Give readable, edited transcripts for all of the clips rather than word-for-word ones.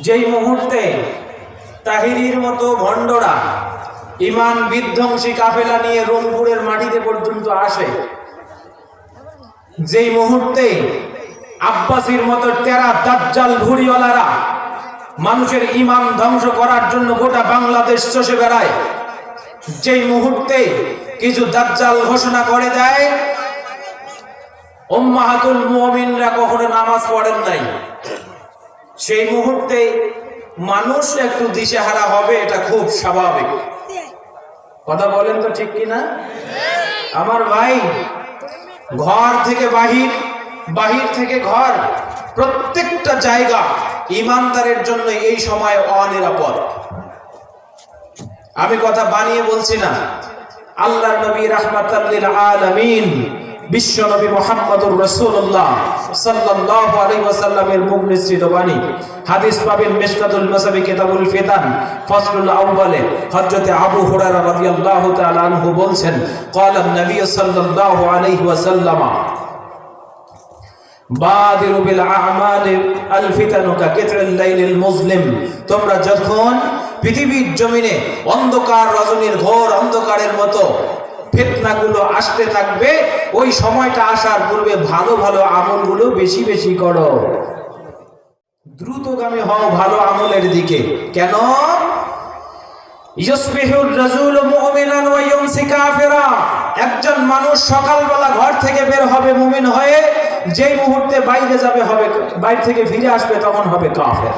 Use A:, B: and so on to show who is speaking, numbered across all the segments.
A: যেই মুহূর্তে তাহিরির মতো ভণ্ডরা ইমান বিধ্বংসী কাফেলা নিয়ে রংপুরের মাটিতে পর্যন্ত আসে, যেই মুহূর্তে আব্বাসীর মতো তেরা দাজ্জাল ঘুড়িওয়ালারা মানুষের ইমান ধ্বংস করার জন্য গোটা বাংলাদেশ চষে বেড়ায়, যেই মুহূর্তে কিছু দাজ্জাল ঘোষণা করে দেয় উম্মাহাতুল মুমিনরা কখনো নামাজ পড়েন নাই, সেই মুহূর্তে মানুষ একটু দিশেহারা হবে, এটা খুব স্বাভাবিক। কথা বলেন তো ঠিক কিনা? আমার ভাই, ঘর থেকে বাহির, বাহির থেকে ঘর, প্রত্যেকটা জায়গা ইমানদারের জন্য এই সময় অনিরাপদ। আমি কথা বানিয়ে বলছি না। আল্লাহর নবী রাহমাতাল লিল আলামিন বিশ্ব নবী মুহাম্মদুর রাসূলুল্লাহ সাল্লাল্লাহু আলাইহি ওয়াসাল্লামের মুখ নিঃসৃত বাণী। হাদিস পাবেন মিশকাতুল মাসাবি কিতাবুল ফিতান ফাসলুল আউয়ালে। হযরত আবু হুরায়রা রাদিয়াল্লাহু তাআলা আনহু বলছেন, ক্বালা নবী সাল্লাল্লাহু আলাইহি ওয়াসাল্লাম বাদিরু বিল আ'মালি আল ফিতানু কাকিতরিল লাইলিল মুজলিম। তোমরা যখন পৃথিবীর জমিনে অন্ধকার রজনীর ঘোর অন্ধকারের মতো ফিতনাগুলো আসতে থাকবে, ওই সময়টা আসার পূর্বে ভালো ভালো আমলগুলো বেশি বেশি করো, দ্রুতগামী হও ভালো আমলের দিকে। কেন? ইউসবিহুর রাজুলু মুমিনান ওয়া ইউমসি কাফিরা। একজন মানুষ সকালবেলা ঘর থেকে বের হবে মুমিন হয়ে, যেই মুহূর্তে বাইরে যাবে হবে, বাইরে থেকে ফিরে আসবে তখন হবে কাফের।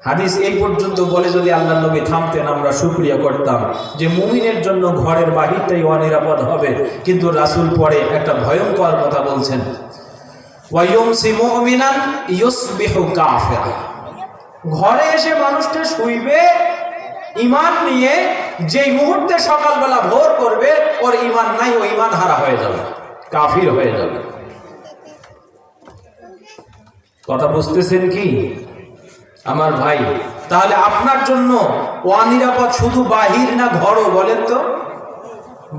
A: হাদিস এই পর্যন্ত বলে যদি আল্লাহর নবী থামতেন আমরা শুকরিয়া করতাম যে মুমিনের জন্য ঘরের বাহিরটাই অনিরাপদ হবে, কিন্তু রাসূল পরে একটা ভয়ঙ্কর কথা বলছেন, ওয়া ইউমসি মুমিনান ইউসবিহু কাফিরা। ঘরে এসে মানুষটা শুইবে ঈমান নিয়ে, যেই মুহূর্তে সকালবেলা ভোর করবে ওর ঈমান নাই, ও ঈমান হারা হয়ে যাবে, কাফির হয়ে যাবে। কথা বুঝতেছেন কি আমার ভাই? তাহলে আপনার জন্য অনিরাপদ শুধু বাহির না ঘরও? বলেন তো,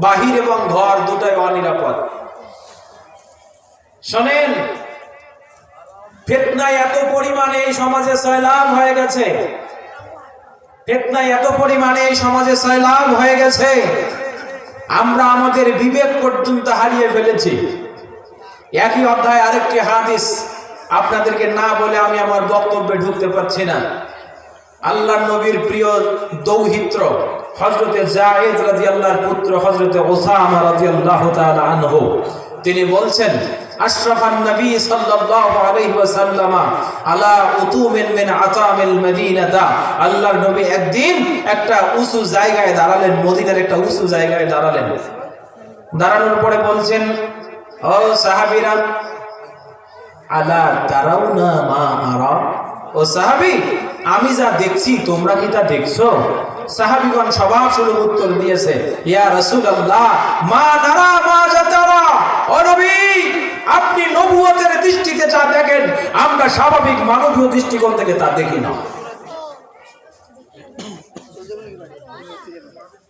A: বাহির এবং ঘর দুটাই অনিরাপদ। শোনেন, ফিতনায় এত পরিমাণে এই সমাজে সয়লাব হয়ে গেছে, ফিতনায় এত পরিমাণে এই সমাজে সয়লাব হয়ে গেছে, আমরা আমাদের বিবেক পর্যন্ত হারিয়ে ফেলেছি। একই অধ্যায় আরেকটি হাদিস আপনাদেরকে না বলে আমি আমার বক্তব্যে ঢুকতে পারছি না। আল্লাহর নবীর প্রিয় দৌহিত্র হযরতে যায়েদ রাদিয়াল্লাহর পুত্র হযরতে উসামা রাদিয়াল্লাহু তাআলা আনহু, তিনি বলছেন, আশরাফান নবী সাল্লাল্লাহু আলাইহি ওয়াসাল্লাম আলা উতুমিন মিন আতামিল মদিনাতা। আল্লাহর নবী একদিন একটা উঁচু জায়গায় দাঁড়ালেন, মদিনার একটা উঁচু জায়গায় দাঁড়ালেন। দাঁড়ানোর পরে বলছেন, ও সাহাবীরা, আলা তারাউনা মা আরা। ও সাহাবী, আমি যা দেখছি তোমরা কি তা দেখছো? সাহাবীগণ স্বভাব সুলভ উত্তর দিয়েছে, ইয়া রাসূলুল্লাহ মা নারা মা জাতারা। ও নবী, আপনি নবুয়তের দৃষ্টিতে যা দেখেন আমরা স্বাভাবিক মানবীয় দৃষ্টিকোণ থেকে তা দেখি না।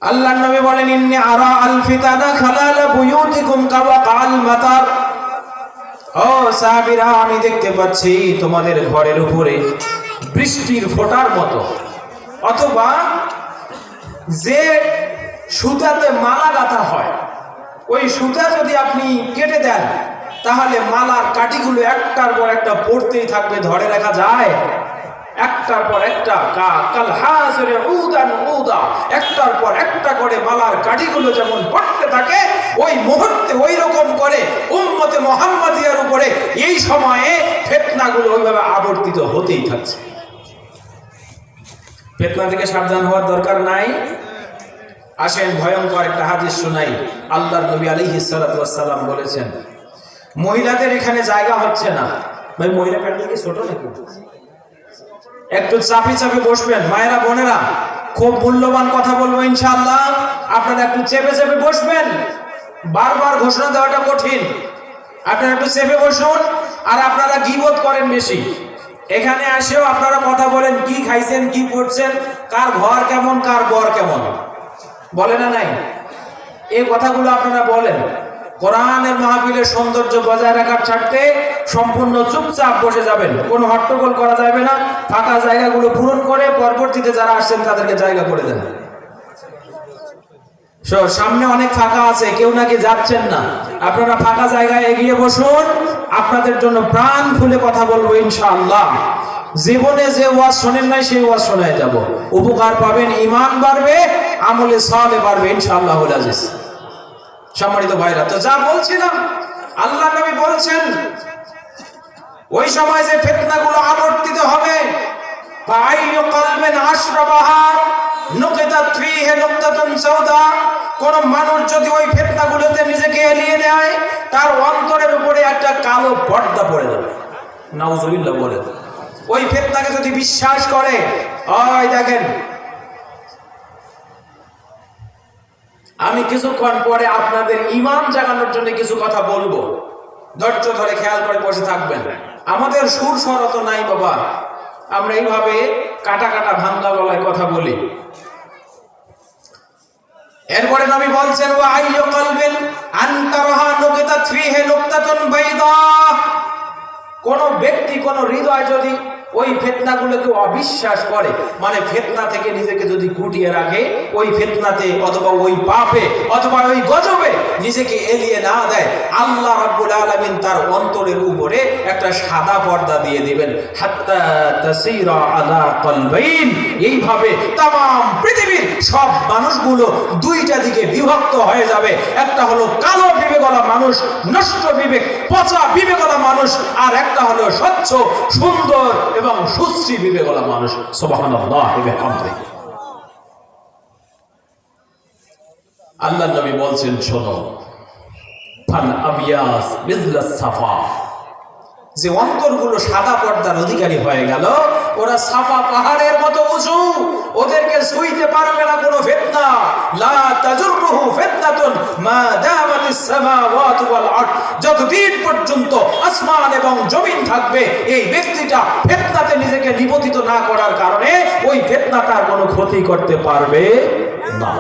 A: আল্লাহর নবী বলেন, ইন্নী আরা আল ফিতানা খালালা বুয়ুতিকুম কাওয়া কাল মাতার। ও সাহাবীরা, আমি দেখতে পাচ্ছি তোমাদের ঘরের উপরে বৃষ্টির ফোঁটার মতো, অথবা যে সুতাতে মালা গাঁথা হয়, ওই সুতা যদি আপনি কেটে দেন তাহলে মালার কাঠিগুলো একটার পর একটা পড়তেই থাকবে, ধরে রাখা যায়? একটার পর একটা, কাল হাসরে উদান উদা, একটার পর একটা করে মালার কাঠিগুলো যেমন পড়তে থাকে, ওই মুহূর্তে ওই রকম করে উম্মতে মুহাম্মাদিয়ার উপরে এই সময়ে ফিতনাগুলো ওইভাবে আবর্তিত হতেই থাকছে। ফিতনা থেকে সাবধান হওয়ার দরকার নাই? আসেন ভয়ঙ্কর একটা হাদিস শোনাই। আল্লাহর নবী আলাইহিস সালাতু ওয়াস সালাম বলেছেন, মহিলাদের এখানে জায়গা হচ্ছে না। ভাই, মহিলা প্যান্ডেল কি ছোট নাকি? একটু চাপি চাপি বসবেন। মায়েরা বোনেরা, খুব মূল্যবান কথা বলবো ইনশাআল্লাহ, আপনারা একটু চেপে চেপে বসবেন। বারবার ঘোষণা দেওয়াটা কঠিন, আপনারা একটু চেপে বসুন। আর আপনারা গীবত করেন বেশি, এখানে আসেও আপনারা কথা বলেন, কি খাইছেন, কি পড়ছেন, কার ঘর কেমন, কার বর কেমন, বলে না নাই? এই কথাগুলো আপনারা বলেন। কোরআনের মাহফিলের সৌন্দর্য বজায় রাখার স্বার্থে সম্পূর্ণ চুপচাপ বসে যাবেন, কোনো হট্টগোল করা যাবে না। ফাঁকা জায়গাগুলো পূরণ করে পরবর্তীতে যারা আসছেন তাদেরকে জায়গা করে দেন। সামনে অনেক ফাঁকা আছে, কেউ নাকি যাচ্ছেন না, আপনারা ফাঁকা জায়গায় এগিয়ে বসুন। আপনাদের জন্য প্রাণ খুলে কথা বলবো ইনশাআল্লাহ। জীবনে যে ওয়াজ শোনেন নাই সেই ওয়াজ শোনায় যাব, উপকার পাবেন, ঈমান বাড়বে, আমলে সালেহ বাড়বে ইনশাআল্লাহুল আজিজ। সম্মানিত ভাইরা, তো যা বলছিলাম, আল্লাহ নবী বলছেন ওই সময় যে ফিতনাগুলো আবর্তিত হবে, ফাআইয়ু কলবিন আশরাবাহা নুকিতাত ফীহি নুকতাতুন সাওদা, কোন মানুষ যদি ওই ফিতনাগুলোতে নিজেকে এলিয়ে দেয়, তার অন্তরের উপরে একটা কালো পর্দা পড়ে যাবে। নাউজুবিল্লাহ বলেন। ওই ফিতনাকে যদি বিশ্বাস করে, ওই দেখেন, আমি কিছুক্ষণ পরে আপনাদের ঈমান জাগানোর জন্য কিছু কথা বলবো, ধৈর্য ধরে খেয়াল করে বসে থাকবেন। আমাদের সুর স্বর তো নাই বাবা, আমরা এইভাবে কাটা কাটা ভাঙ্গা গলায় কথা বলি। এরপরে নবী বলছেন, ওয়া আইয়ু কলবিন আনতারাহা নুকিতাত ফীহি নুকতাতুন বাইদা, কোন ব্যক্তি, কোন হৃদয় যদি ওই ফিতনাগুলোকে অবিশ্বাস করে, মানে ফিতনা থেকে নিজেকে যদি গুটিয়ে রাখে, ওই ফিতনাতে অথবা ওই পাপে অথবা ওই গজবে নিজেকে এলিয়ে না দেয়, আল্লাহ রাব্বুল আলামিন তার অন্তরের উপরে একটা সাদা পর্দা দিয়ে দিবেন। হাত্তা তাসীরা আলা কলবাইন, এইভাবে तमाम পৃথিবীর সব মানুষগুলো দুইটা দিকে বিভক্ত হয়ে যাবে। একটা হলো কালো বিবেকওয়ালা মানুষ, নষ্ট বিবেক, পচা বিবেকওয়ালা মানুষ, আর একটা হলো স্বচ্ছ, সুন্দর এবং সুশ্রী বিবেকওয়ালা মানুষ। সুবহানাল্লাহ ওয়া বিহামদিহি। আল্লাহর নবী বলছেন, শোনো, ফান আবিয়াস মিসলাস সাফা, যে অন্তরগুলো সাদা পর্দার অধিকারী হয়ে গেল, ওরা সাফা পাহাড়ের মতো উঁচু, ওদেরকে ছুঁইতে পারবে না কোনো ফিতনা। লা তাজুরুহু ফিতনাতুন মা দামাতিস সামাওয়াতু ওয়াল আরদ, যতদিন পর্যন্ত আসমান এবং জমিন থাকবে, এই ব্যক্তিটা ফিতনাতে নিজেকে নিবন্ধিত না করার কারণে ওই ফিতনা তার কোনো ক্ষতি করতে পারবে না।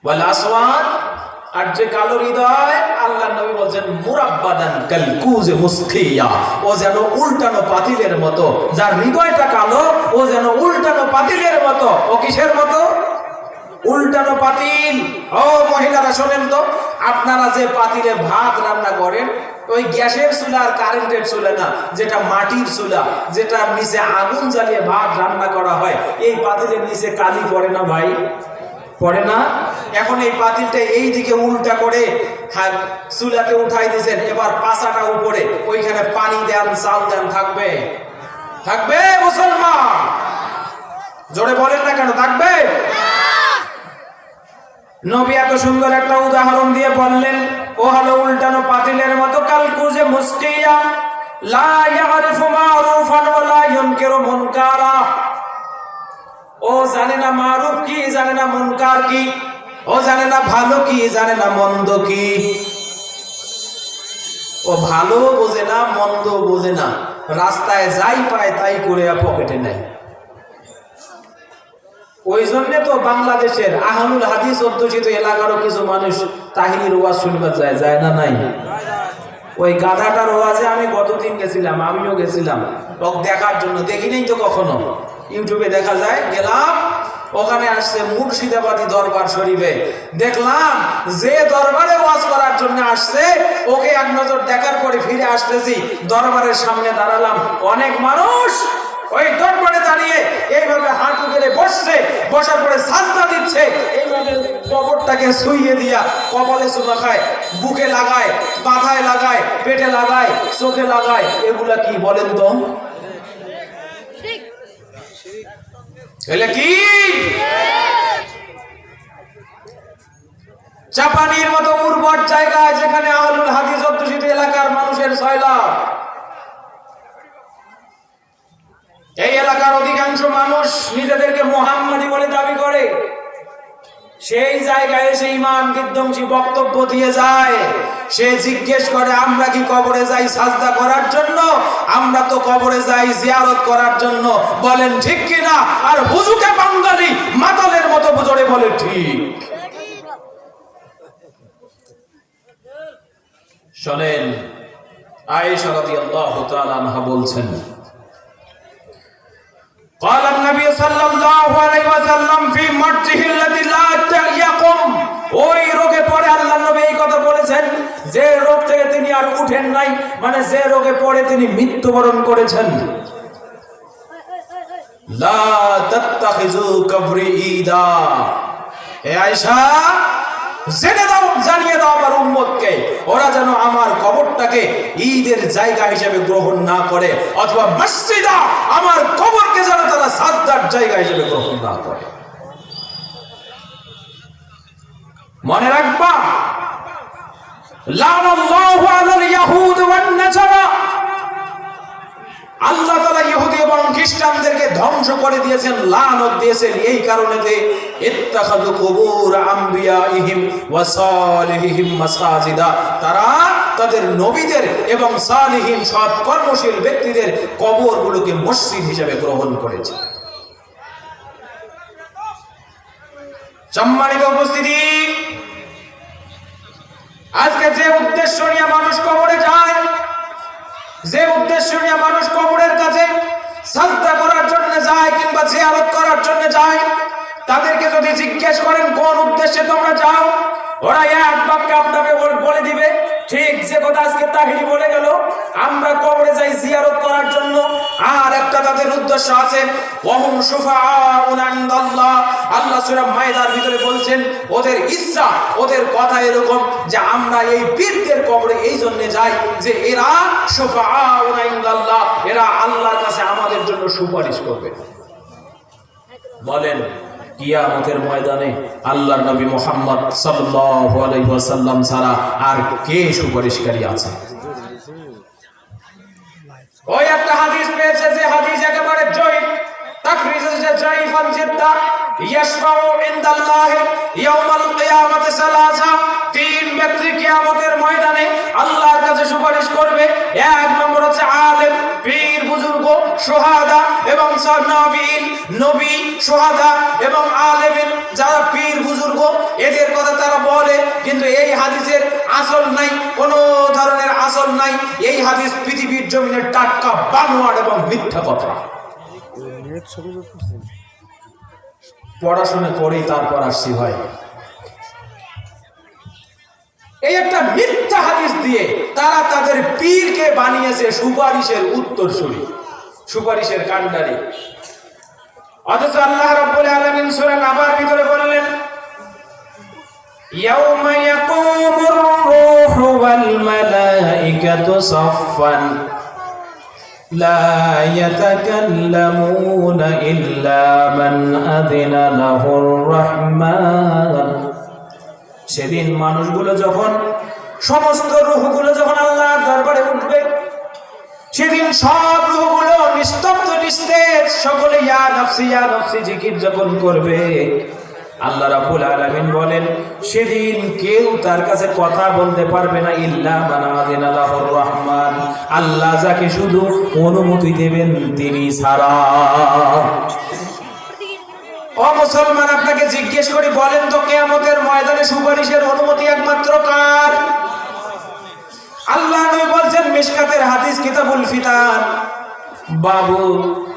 A: ওয়াল আসওয়াদ, আর যে কালো হৃদয়, আল্লাহর নবী বলেন মুরাব্বাদান কালকুজে মুসকিয়া, ও যেন উল্টানো পাতিলের মতো। যার হৃদয়টা কালো, ও যেন উল্টানো পাতিলের মতো। ও কিসের মতো? উল্টানো পাতিল। ও মহিলারা শোনেন তো, আপনারা যে পাতিলে ভাত রান্না করেন, ওই গ্যাসের চুলা আর কারেন্টের চুলা না, যেটা মাটির চুলা, যেটা নিচে আগুন জ্বালিয়ে ভাত রান্না করা হয়, এই পাতিলের নিচে কালি পড়ে না ভাই? পড়ে না? এখন এই পাতিলটা এই দিকে উল্টা করে চুলাতে উঠাই দিয়েছেন, এবার পাছাটা উপরে, ওইখানে পানি দেন, চাল দেন, থাকবে? থাকবে মুসলমান? জোরে বলেন না কেন, থাকবে? নবী এত সুন্দর একটা উদাহরণ দিয়ে বললেন, ও হলো উল্টানো পাতিলের মতো, কালকুজে মুসকিয়া লা ইয়ারিফু মারুফান ওয়া লা ইনকিরু মুনকারা, ও জানে না মারুফ কি, জানে না মুনকার কি, ও জানে না ভালো কি, জানে না মন্দ কি। ও ভালো বোঝে না, মন্দ বোঝে না, রাস্তায় যাই পায় তাই করে পকেটে নেয়। ওই জন্য তো বাংলাদেশের আহলুল হাদিস অধ্যুষিত এলাকারও কিছু মানুষ তাহিরির ওয়াজ শুনবার যায় না? নাই? ওই গাধাটার ওয়াজে আমি গতদিন গেছিলাম, আমিও গেছিলাম দেখার জন্য, দেখি নাই তো কখনো, ইউটিউবে দেখা যায়, গেলাম, ওখানে আসছে মুর্শিদাবাদী দরবার শরীফে, দেখলাম যে দরবারে ওয়াজ করার জন্য আসছে, ওকে এক নজর দেখার পরে ফিরে আসতেছি, দরবারের সামনে দাঁড়ালাম, অনেক মানুষ ওই দরবারে দাঁড়িয়ে এইভাবে হাঁটু গেড়ে বসছে, বসার পরে সাজদা দিচ্ছে, এইভাবে কবরটাকে ছুঁয়ে দিয়া কপালে চুমা খায়, বুকে লাগায়, মাথায় লাগায়, পেটে লাগায়, চোখে লাগায়। এগুলা কি বলেন তো? এলে কি চাপানির মতো উর্বর জায়গায়, যেখানে আহলুল হাদিস অধ্যুষিত এলাকার মানুষের সয়লাব, এই এলাকার অধিকাংশ মানুষ নিজেদেরকে মুহাম্মাদি বলে দাবি করে। সেই জায়গায় এসে ঈমান বিধ্বংসী বক্তব্য দিয়ে যায়। সে জিজ্ঞেস করে আমরা কি কবরে যাই সাজদা করার জন্য? আমরা তো কবরে যাই জিয়ারত করার জন্য। বলেন ঠিক কিনা? আর হুজুকে বাঙালি মাতালের মতো বুঝড়ে বলে ঠিক। শোনেন, আয়েশা রাদিয়াল্লাহু তাআলা আনহা বলছেন, قال النبي صلى الله عليه وسلم في مرضه الذي لا يقوم, ওই রোগে পড়ে আল্লাহর নবী এই কথা বলেছেন যে রোগ থেকে তিনি আর উঠেন নাই, মানে যে রোগে পড়ে তিনি মৃত্যুবরণ করেছেন। লা তাত্তাখিযু কবরি ঈদা, হে আয়েশা জেনে দাও, জানিয়ে দাও আমার উম্মতকে, ওরা যেন আমার কবরটাকে ঈদের জায়গা হিসেবে গ্রহণ না করে, অথবা মসজিদা, আমার কবরকে যেন তারা সাজদার জায়গা হিসেবে গ্রহণ না করে। মনে রাখবা, লানাল্লাহু আলাল ইয়াহুদ ওয়ান নাসারা, আল্লাহ তাআলা ইহুদি এবং খ্রিস্টানদেরকে ধ্বংস করে দিয়েছেন, লানত দিয়েছেন এই কারণে যে ইত্তাখাযু কুবুর আমবিয়াইহিম ওয়া সালিহিহিম মাসাজিদা, তারা তাদের নবীদের এবং সালিহিন সৎ কর্মশীল ব্যক্তিদের কবরগুলোকে মসজিদ হিসেবে গ্রহণ করেছে। সম্মানিত উপস্থিতি, আজকে যে উদ্দেশ্য নিয়ে মানুষ কবরে যায়, যে উদ্দেশ্য নিয়ে মানুষ কবরের কাছে সাজদা করার জন্য যায় কিংবা জিয়ারত করার জন্য যায়, তাদেরকে যদি জিজ্ঞেস করেন কোন উদ্দেশ্যে তোমরা যাও, ওরা এক বাক্যে আপনাকে বলে দিবে ঠিক যে কথা আজকে তাহিরি বলে গেল, আমরা কবরে যাই জিয়ারত করার জন্য। আর একটা তাদের উদ্দেশ্য আছে, ওয়াহুম শুফাআউনা ইনদাল্লাহ, আল্লাহ সূরা মায়দার ভিতরে বলছেন ওদের ইচ্ছা, ওদের কথা এরকম যে আমরা এই পীরদের কবরে এই জন্য যাই যে এরা শুফাআউনা ইনদাল্লাহ, এরা আল্লাহর কাছে আমাদের জন্য সুপারিশ করবে। বলেন কিয়ামতের ময়দানে আল্লাহর নবী মুহাম্মদ সাল্লাল্লাহু আলাইহি ওয়াসাল্লাম ছাড়া আর কে সুপারিশকারী আছে? ওই একটা হাদিস পেয়েছে যে হাদিস একেবারে জয়ীফ, তাকরিজ জয়ীফান জিদ্দা, ইয়াশফাউ ইনদাল্লাহি ইয়াউমাল কিয়ামাতি সালাসা, তিন ব্যক্তি কিয়ামতের ময়দানে আল্লাহর কাছে সুপারিশ করবে। এক নম্বর হচ্ছে আলেম, পীর বুজুর্গ, শুহাদা এবং নবীন, নবী, শুহাদা এবং আলেমিন, যারা পীর বুজুর্গ, এদের কথা তারা বলে, কিন্তু এই হাদিসের আসল নাই, কোনো ধরনের আসল নাই। এই হাদিস পৃথিবীর জমিনের টাটকা বানোয়াট এবং মিথ্যা কথা। পড়াশোনা করেই তারপর আসছি ভাই, এই একটা মিথ্যা হাদিস দিয়ে তারা তাদের পীরকে বানিয়েছে সুপারিশের উত্তরসূরি, সুপারিশের কাণ্ডারি। অথচ আল্লাহ রাব্বুল আলামিন সূরা নাবার ভিতরে বললেন, ইয়াউমা ইয়াকুমুর রূহু ওয়াল মালাইকাতু সাফফান লা ইয়াতাকাল্লামুনা ইল্লা মান আযিনা লাহুর রাহমান। সেদিন মানুষগুলো যখন, সমস্ত রূহগুলো যখন আল্লাহর দরবারে উঠবে, সেদিন সব রূহগুলো নিস্তব্ধ নিস্তেজ, সকলে ইয়া নাফসি ইয়া নাফসি জিকির যখন করবে, আল্লাহ রাব্বুল আলামিন বলেন সেদিন কেউ তার কাছে কথা বলতে পারবে না ইল্লা মান আযিনা লাহুর রাহমান, আল্লাহ যাকে শুধু অনুমতি দেবেন তিনি ছাড়া। ও মুসলমান, আপনাকে জিজ্ঞেস করি, বলেন তো কিয়ামতের ময়দানে সুপারিশের অনুমতি একমাত্র কার? আল্লাহ নবী বলছেন মিশকাতের হাদিস কিতাবুল ফিতান, বাবু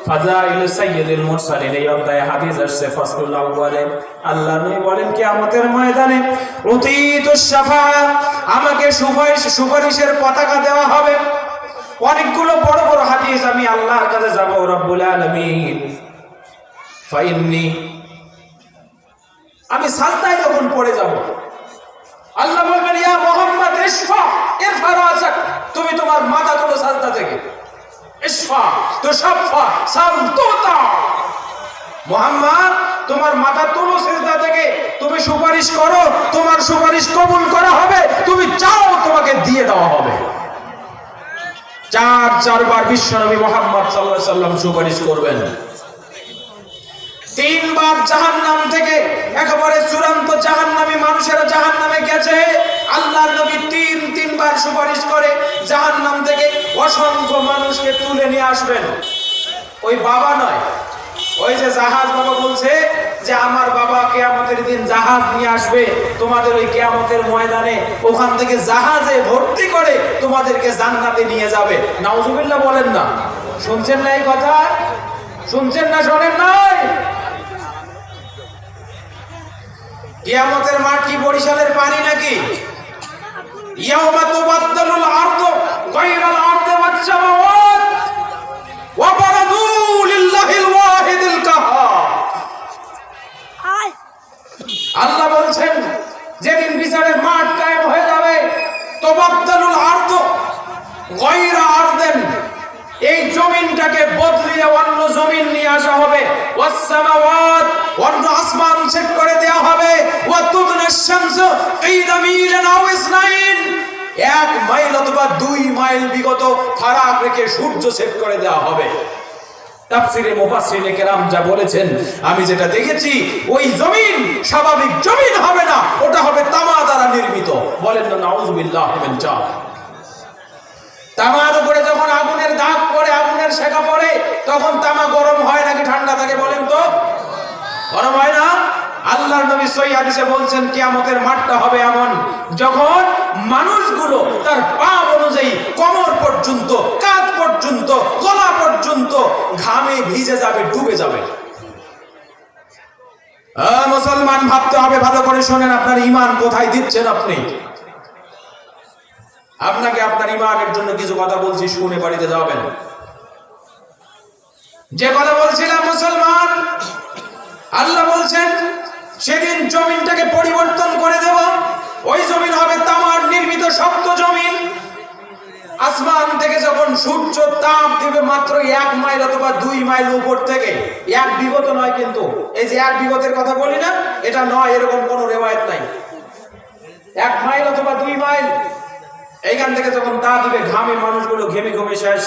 A: ফাজাইল সাইয়্যিদুল মুরসালিন, এই অধ্যায়ে হাদিস আসছে ফাসলুল আউয়ালে। আল্লাহ নবী বলেন কিয়ামতের ময়দানে উতীতুশ শাফাআ, আমাকে সুপারিশের পতাকা দেওয়া হবে। অনেকগুলো বড় বড় হাদিস, আমি আল্লাহর কাছে যাব রব্বুল আলামিন, ফাইন্নি, আমি সাজদায় যখন পড়ে যাব, আল্লাহ বলবেন ইয়া মুহাম্মদ ইশফা ইরফা রাসাক, তুমি তোমার মাথা তোলো সাজদা থেকে, ইশফা তুশাফা সামতুতা, মুহাম্মদ তোমার মাথা তোলো সিজদা থেকে, তুমি সুপারিশ করো, তোমার সুপারিশ কবুল করা হবে, তুমি চাও তোমাকে দিয়ে দেওয়া হবে। চারবার বিশ্বনবী মুহাম্মদ সাল্লাল্লাহু আলাইহি ওয়াসাল্লাম সুপারিশ করবেন। তিনবার জাহান্নাম থেকে একেবারে চূড়ান্ত জাহান্নামী মানুষেরা জাহান্নামে গেছে। আল্লাহর নবী তিনবার সুপারিশ করে জাহান্নাম থেকে অসংখ্য মানুষকে তুলে নিয়ে আসবেন। ওই বাবা নয়, ওই যে জাহাজ বাবা বলছে যে আমার বাবা কিয়ামতের দিন জাহাজ নিয়ে আসবে তোমাদের ওই কিয়ামতের ময়দানে, ওখান থেকে জাহাজে ভর্তি করে তোমাদেরকে জান্নাতে নিয়ে যাবে। নাউজুবিল্লাহ বলেন না? শুনছেন না এই কথা? শুনছেন না শোনেন নাই? কিয়ামতের মাঠ কি বরিশালের পানি নাকি? ইয়াউমা তুবাদদালুল আরদু গায়রাল আরদি ওয়াস সামাওয়াত ওয়া বারাদু লিল্লাহিল ওয়াহিদিল কাহ্হার। আল্লাহ বলছেন যেদিন বিচারের মাঠ কায়েম হয়ে যাবে, তুবাদদালুল আরদু গায়রা আরদিন, এই জমিনটাকে বদলিয়ে অন্য জমিন নিয়ে আসা হবে। ওয়াস সামাওয়াত, অন্য আসমান সেট করে দেওয়া হবে। ওয়া তুদনাশ শামসু কিদা মিলান আও ইসনাইন, 1 মাইল অথবা 2 মাইল বিগত ফারাক রেখে সূর্য সেট করে দেওয়া হবে। তাফসীরে মুফাসসিরিনে কেরাম যা বলেছেন, আমি যেটা দেখেছি, ওই জমিন স্বাভাবিক জমিন হবে না, ওটা হবে তামা দ্বারা নির্মিত। বলেন না নাউযুবিল্লাহ মিন যালিক। তামার উপরে যখন আগুনের দাগ পড়ে, আগুনের শেখা পড়ে, তখন তামা গরম হয় নাকি ঠান্ডা থাকে? বলেন তো, গরম হয় না? আল্লাহর নবী সহিহ হাদিসে বলছেন কিয়ামতের মাঠটা হবে এমন যখন মানুষগুলো তার পা অনুযায়ী কোমর পর্যন্ত, কাঁধ পর্যন্ত, গলা পর্যন্ত ঘামে ভিজে যাবে, ডুবে যাবে। মুসলমান ভাবতে হবে, ভালো করে শোনেন, আপনার ঈমান কোথায় দিচ্ছেন আপনি? আপনাকে আপনার ঈমানের জন্য কিছু কথা বলছি, শুনে বাড়িতে যাবেন। যে কথা বলছিলাম, মুসলমান, আল্লাহ বলছেন সেদিন জমিনটাকে পরিবর্তন করে দেব। ওই জমিন হবে তামার নির্মিত শক্ত জমিন। আসমান থেকে যখন সূর্য তাপ দিবে মাত্র 1 মাইল অথবা 2 মাইল উপর থেকে, 1 বিগত নয় কিন্তু, এই যে 1 বিগতের কথা বলি না, এটা নয়, এরকম কোন রেওয়ায়েত নাই। 1 মাইল অথবা 2 মাইল এইখান থেকে যখন তা দিবে, ঘামে মানুষগুলো ঘেমে ঘেমে শেষ।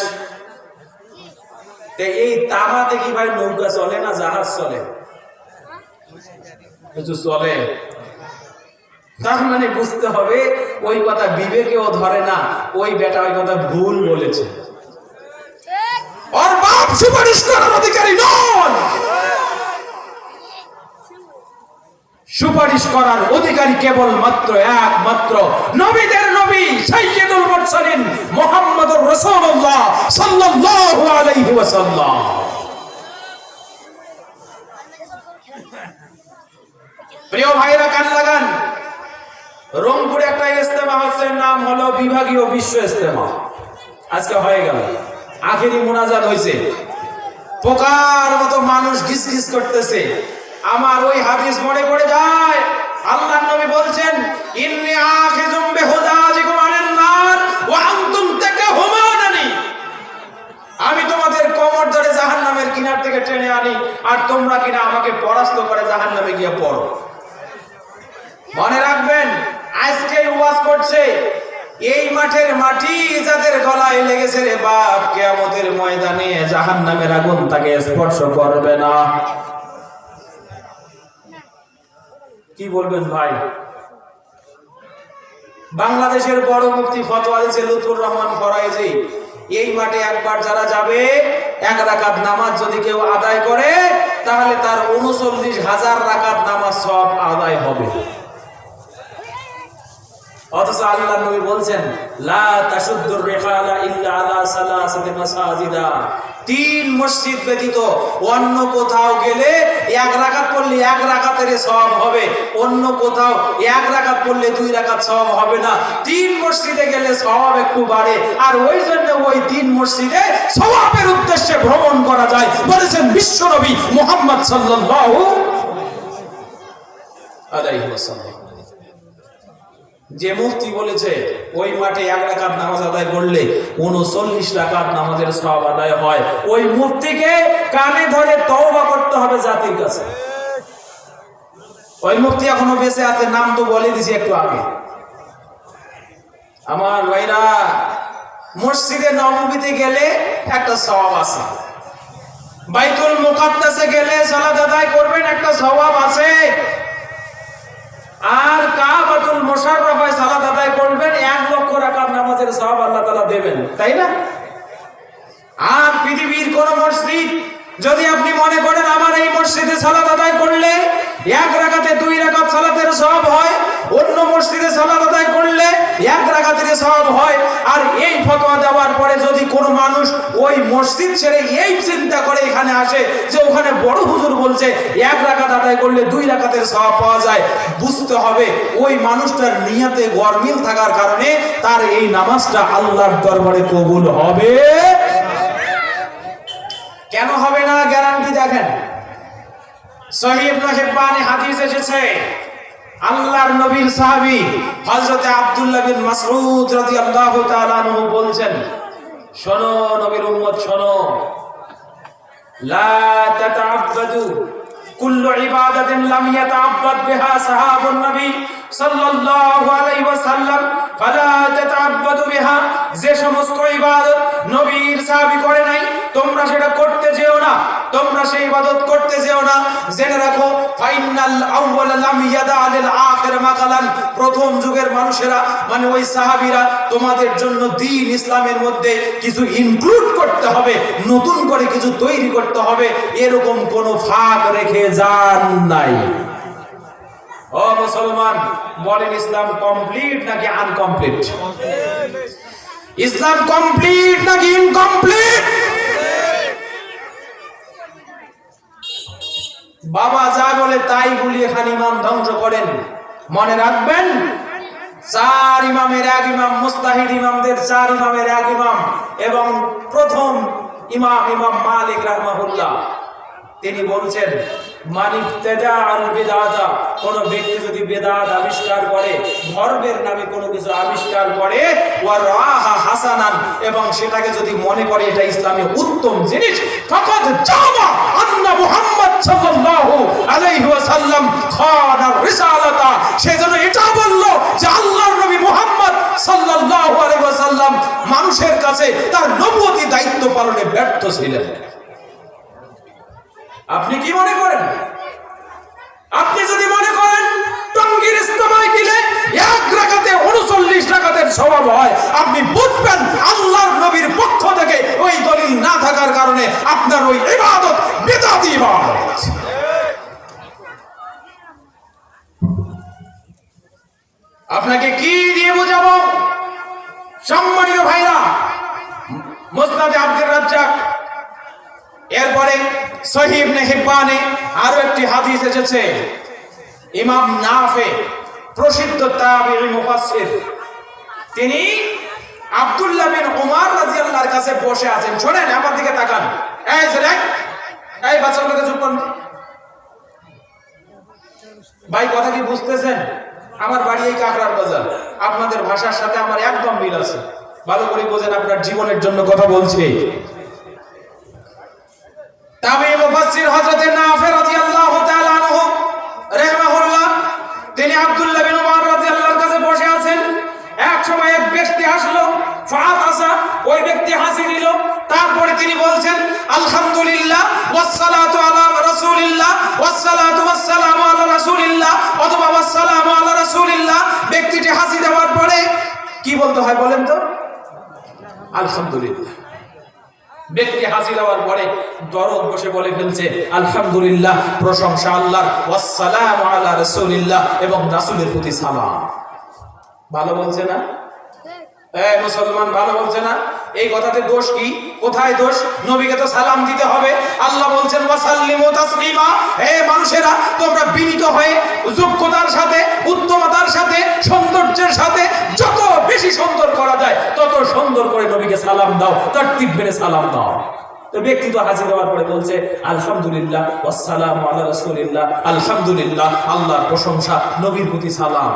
A: এই তামাতে কি ভাই নৌকা চলে না জাহাজ চলে? কিছু চলে। তার মানে বুঝতে হবে ওই কথা বিবেকেও ধরে না, ওই বেটা ওই কথা ভুল বলেছে। ওর বাপ সুপারিশ করার অধিকারী নন, সুপারিশ করার অধিকারী কেবল মাত্র একমাত্র নবীদের নবী সাইয়্যিদুল মুরসালিন মুহাম্মদুর রাসূলুল্লাহ সাল্লাল্লাহু আলাইহি ওয়াসাল্লাম। প্রিয় ভাইরা, কান লাগান। রংপুরে একটা ইজতেমা হচ্ছে, নাম হলো বিভাগীয় বিশ্ব ইজতেমা। আজকে হয়ে গেল, আখেরি মুনাজাত হয়েছে। পোকার মতো মানুষ গিস গিস করতেছে। আমার ওই হাদিস মনে পড়ে যায়, আল্লাহর নবী বলছেন, ইন্নী আখিযুম বিহুদাজিকুম আনিন নার ওয়া আনতুম তাকাহুমানানি, আমি তোমাদের কোমর ধরে জাহান্নামের কিনার থেকে টেনে আনি, আর তোমরা কিনা আমাকে পরাস্ত করে জাহান্নামে গিয়ে পড়ো। মনে রাখবেন, আজকে ওয়াজ করছে, এই মাঠের মাটি যাদের গলায় লেগেছে রে বাপ, কিয়ামতের ময়দানে জাহান্নামের আগুন তাকে স্পর্শ করবে না। কি বলবেন ভাই? বাংলাদেশের বড় মুফতি ফতোয়া দিয়েছে লুৎফুর রহমান ফরাইজি, এই মাঠে একবার যারা যাবে, 1 রাকাত নামাজ যদি কেউ আদায় করে, তাহলে তার 39,000 রাকাত নামাজ সওয়াব আদায় হবে। অথচ আল্লাহর নবী বলছেন, লা তাশুদ্দুর রিহালা ইল্লা আলা সালাসাতি মাসাজিদা, 3 মসজিদ ব্যতীত অন্য কোথাও গেলে 1 রাকাত পড়লে 1 রাকাতের সওয়াব হবে, অন্য কোথাও 1 রাকাত পড়লে 2 রাকাত সওয়াব হবে না। 3 মসজিদে গেলে সওয়াব একটু বাড়ে, আর ওই জন্য ওই 3 মসজিদে সওয়াবের উদ্দেশ্যে ভ্রমণ করা যায়, বলেছেন বিশ্বনবী মুহাম্মদ সাল্লাল্লাহু আলাইহি ওয়াসাল্লাম। যে মুফতি বলেছে ওই মাঠে 1 রাকাত নামাজ আদায় করলে 39 রাকাত নামাজের সওয়াব আদায় হয়, ওই মুফতিকে কানে ধরে তওবা করতে হবে জাতির কাছে। ওই মুফতি এখনো বেঁচে আছে, নাম তো বলে দিছি একটু আগে। আমার ভাইরা, মসজিদে নববীতে গেলে একটা সওয়াব আছে, বাইতুল মুকাদ্দাসে গেলে সালাত আদায় করবেন, একটা সওয়াব আছে। আর কাবাতুল মুশাররফায় সালাত আদায় করবেন, 1 লক্ষ রাকাত নামাজের সওয়াব আল্লাহ তাআলা দেবেন, তাই না? আর পৃথিবীর কোন মসজিদ যদি আপনি মনে করেন আমার এই মসজিদে সালাত আদায় করলে 1 রাকাতে 2 রাকাত সালাতের সওয়াব হয়, অন্য মসজিদে সালাত আদায় করলে 1 রাকাতের সওয়াব হয়, আর এই ফতোয়া দেওয়ার পরে যদি কোনো মানুষ ওই মসজিদ ছেড়ে এই চিন্তা করে এখানে আসে যে ওখানে বড় হুজুর বলছে 1 রাকাত আদায় করলে 2 রাকাতের সওয়াব পাওয়া যায়, বুঝতে হবে ওই মানুষটার নিয়তে গরমিল থাকার কারণে তার এই নামাজটা আল্লাহর দরবারে কবুল হবে। কেন হবে না? গ্যারান্টি দেখেন, সহিহ ইবনে হিব্বানে হাদিস এসেছে, আল্লাহর নবীর সাহাবী হযরত আব্দুল্লাহ বিন মাসউদ রাদিয়াল্লাহু তাআলা আনহু বলছেন, শোনো নবীর উম্মত শোনো, লা তাতাআব্বাদু কুল্লু ইবাদাতিন লাম ইয়াতাআব্বাদ বিহা সাহাবুন নবী সাল্লাল্লাহু আলাইহি ওয়াসাল্লাম ফালা তাতাআব্বাদু বিহা, যে সমস্ত ইবাদত নবীর সাহাবী করে নাই তোমরা সেটা করতে যেও না, তোমরা সেই ইবাদত করতে যেও না। জেনে রাখো ফাইনাল আউয়াল লাম ইয়াদা লিল আখির মাকালান, প্রথম যুগের মানুষেরা মানে ওই সাহাবীরা তোমাদের জন্য দ্বীন ইসলামের মধ্যে কিছু ইনক্লুড করতে হবে, নতুন করে কিছু তৈরি করতে হবে, এরকম কোনো ফাঁক রেখে যান নাই। ও মুসলমান, বলেন ইসলাম কমপ্লিট নাকি আনকমপ্লিট? ইসলাম কমপ্লিট নাকি ইনকমপ্লিট? বাবা যা বলে তাই বলি এখানে ইমাম ধ্বংস করেন। মনে রাখবেন, 4 ইমামের 1 ইমাম, মুস্তাহিদ ইমামদের 4 ইমামের 1 ইমাম, এবং প্রথম ইমাম ইমাম মালিক রাহমাহুল্লাহ, তিনি বলছেন মানিবতাদা আল বিদআতা, কোন ব্যক্তি যদি বিদআত আবিষ্কার করে, ধর্মের নামে কোনো কিছু আবিষ্কার করে, ওয়া রাহা হাসানান, এবং সেটাকে যদি মনে করে এটা ইসলামে উত্তম জিনিস, ফাকাদ জামা আন্না মুহাম্মদ সাল্লাল্লাহু আলাইহি ওয়াসাল্লাম খানা রিসালাতা, সেজন্য এটা বলল যে আল্লাহর নবী মুহাম্মদ সাল্লাল্লাহু আলাইহি ওয়াসাল্লাম মানুষের কাছে তার নবুয়তি দায়িত্ব পালনে ব্যর্থ ছিলেন। আপনি কি মনে করেন? আপনি যদি মনে করেন টঙ্গীর ইস্তেমায় গেলে 1 রাকাতে 39 রাকাতের সওয়াব হয়, আপনি বুঝবেন আল্লাহর নবীর পক্ষ থেকে ওই দলিল না থাকার কারণে আপনার ওই ইবাদত বিদআতি ইবাদত। আপনাকে কি দিয়ে বোঝাবো? সম্মানিত ভাইরা, মুসনাদে আব্দুর রাজ্জাক, এরপরে সহিহ ইবনে হিব্বানে আরো একটি হাদিস এসেছে, ইমাম নাফে প্রসিদ্ধ তাবিঈ মুফাসসির, তিনি আব্দুল্লাহ বিন উমর রাদিয়াল্লাহর কাছে বসে আছেন। শুনেন, আমার দিকে তাকান, এই ছেলে, এই বাচ্চাগুলোকে চুপ করুন। ভাই কথা কি বুঝতেছেন? আমার বাড়ি এই কাকরার বাজার, আপনাদের ভাষার সাথে আমার একদম মিল আছে, ভালো করে বোঝেন, আপনার জীবনের জন্য কথা বলছি। তাবিঈ মুফাসসির হযরত নাফে রাদিয়াল্লাহু তাআলা আনহু রাহিমাহুল্লাহ, তিনি আব্দুল্লাহ বিন উমর রাদিয়াল্লাহর কাছে বসে আছেন। এক সময় এক ব্যক্তি আসলো, ফাতাসা, ওই ব্যক্তি হাসি দিল, তারপরে তিনি বলছেন আলহামদুলিল্লাহ ওয়াসসালাতু আলা রাসূলিল্লাহ ওয়াসসালাতু ওয়াসসালামু আলা রাসূলিল্লাহ অথবা ওয়াসসালামু আলা রাসূলিল্লাহ। ব্যক্তিটি হাসি দেওয়ার পরে কি বলতে হয় বলেন তো? আলহামদুলিল্লাহ। ব্যক্তি হাসি দেওয়ার পরে দরদ বসে বলে ফেলছে আলহামদুলিল্লাহ, প্রশংসা আল্লাহর, ওয়াসসালামু আলা রাসূলিল্লাহ, এবং রাসূলের প্রতি সালাম। ভালো বলছে না? এই মুসলমান, ভালো বলছে না? এই কথাতে দোষ কি? কোথায় দোষ? নবীকে তো সালাম দিতে হবে। আল্লাহ বলছেন ওয়াসাল্লিমু তাসলিমা, হে মানুষেরা তোমরা বিনীত হয়ে যোগ্যতার সাথে, উত্তমতার সাথে, সৌন্দর্যের সাথে যত বেশি সুন্দর করা যায় তত সুন্দর করে নবীকে সালাম দাও, তারতিব মেনে সালাম দাও। তো ব্যক্তি তো হাজির হওয়ার পরে বলছে আলহামদুলিল্লাহ ওয়াসসালামু আলা রাসূলিল্লাহ, আলহামদুলিল্লাহ, আল্লাহর প্রশংসা, নবীর প্রতি সালাম।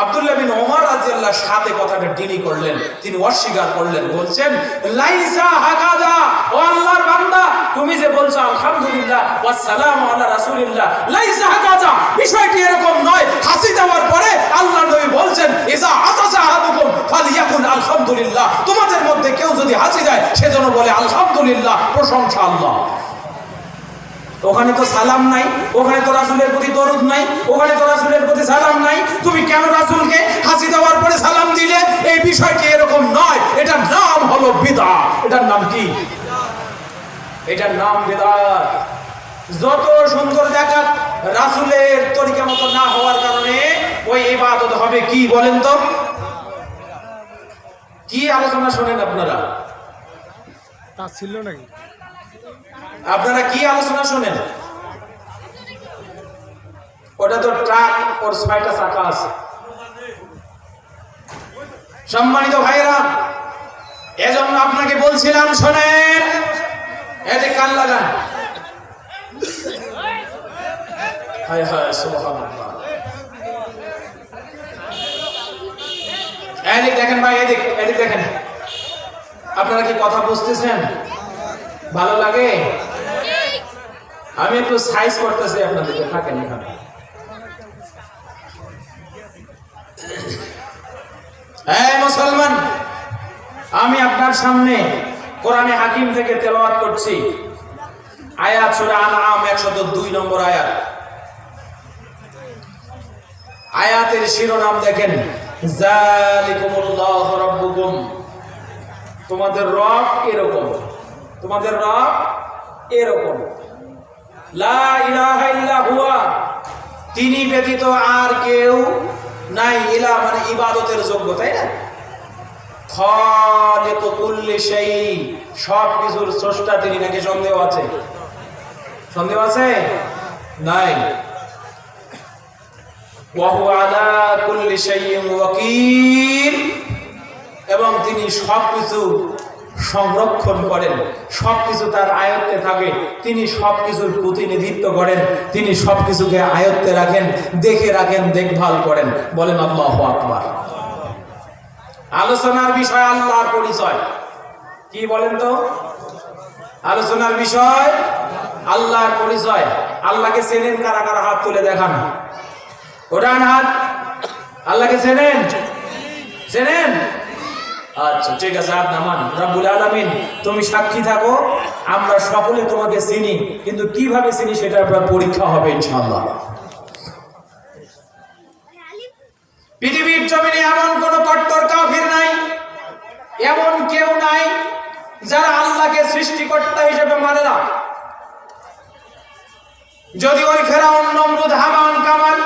A: আব্দুল্লাহ বিন উমর রাদিয়াল্লাহু সাথে কথাটা ডিনি করলেন, তিনি অস্বীকার করলেন, বলছেন লাইসা হাকাযা, ও আল্লাহর বান্দা, তুমি যে বলছো আলহামদুলিল্লাহ ওয়াসসালামু আলা রাসূলিল্লাহ, লাইসা হাকাযা, বিষয়টি এরকম নয়। হাসি দেওয়ার পরে আল্লাহর নবী বলছেন ইজা আতাসা আহাদুকুম ফালিয়াকুল আলহামদুলিল্লাহ, তোমাদের মধ্যে কেউ যদি হাসি দেয় সেজন্য বলে আলহামদুলিল্লাহ, প্রশংসা আল্লাহ। ওখানে তো সালাম নাই, ওখানে তো রাসূলের প্রতি দরুদ নাই, ওখানে তো রাসূলের প্রতি সালাম নাই, তুমি কেন রাসূলকে হাসি দেওয়ার পরে সালাম দিলে? এই বিষয়টি এরকম নয়, এটার নাম হলো বিদআত। এটার নাম কি? এটার নাম বিদআত। যত সুন্দর দেখাক, রাসূলের তরিকা মতো না হওয়ার কারণে ওই ইবাদত হবে কি বলেন তো? কি আলোচনা শোনেন আপনারা?
B: তা ছিল নাকি?
A: আপনারা কি আলোচনা শোনেন? ওটা তো ট্রাক, ওর 6টা চাকা আছে। সম্মানিত ভাইরা, এজন্য আপনাকে বলছিলাম শোনেন, এতে কান লাগান। হায় হায় সুবহানাল্লাহ। এদিক দেখেন ভাই, এদিক এদিক দেখেন। আপনারা কি কথা বুঝতেছেন? ভালো লাগে? আমি একটু সাইজ করতেছি আপনাদেরকে, থাকেন এখানে। এই মুসলমান, আমি আপনার সামনে কোরআনে হাকিম থেকে তেলাওয়াত করছি আয়াত সূরা আনআম 102 নম্বর আয়াত। আয়াতের শিরোনাম দেখেন, যালিকুমুল্লাহু রাব্বুকুম। তোমাদের রব এরকম, তোমাদের রব এরকম। লা ইলাহা ইল্লা হুয়া, তিনি ব্যতীত আর কেউ নাই। ইলা মানে ইবাদতের যোগ্য, তাই না? খালিকু কুল্লি শাই, সব কিছুর স্রষ্টা তিনি। নাকি সন্দেহ আছে? সন্দেহ আছে? নাই। ওয়া হুয়া আলা কুল্লি শাইইন ওয়াকিল, এবং তিনি সবকিছু সংরক্ষণ করেন, সবকিছু তার আয়ত্তে থাকে। তিনি সবকিছুর প্রতিনিধিত্ব করেন, তিনি সবকিছুকে আয়ত্তে রাখেন, দেখে রাখেন, দেখভাল করেন। বলেন আল্লাহু আকবার। আলোচনার বিষয় আল্লাহর পরিচয় কি বলেন তো? আলোচনার বিষয় আল্লাহর পরিচয়। আল্লাহকে চেনেন কারা কারা? হাত তুলে দেখান, ওঠান হাত। আল্লাহকে চেনেন? চেনেন? আচ্ছা ঠিক আছে, হাত নামান। রব্বুল আলামিন, তুমি সাক্ষী থাকো, আমরা সকলে তোমাকে চিনি, কিন্তু কিভাবে চিনি সেটা আপনার পরীক্ষা হবে ইনশাআল্লাহ। পৃথিবীর জমিনে এমন কোন কট্টর কাফির নাই, এমন কেউ নাই যারা আল্লাহকে সৃষ্টিকর্তা হিসেবে মানে না। যদি ওই ফেরাউন, নমরুদ, হামান, কামান,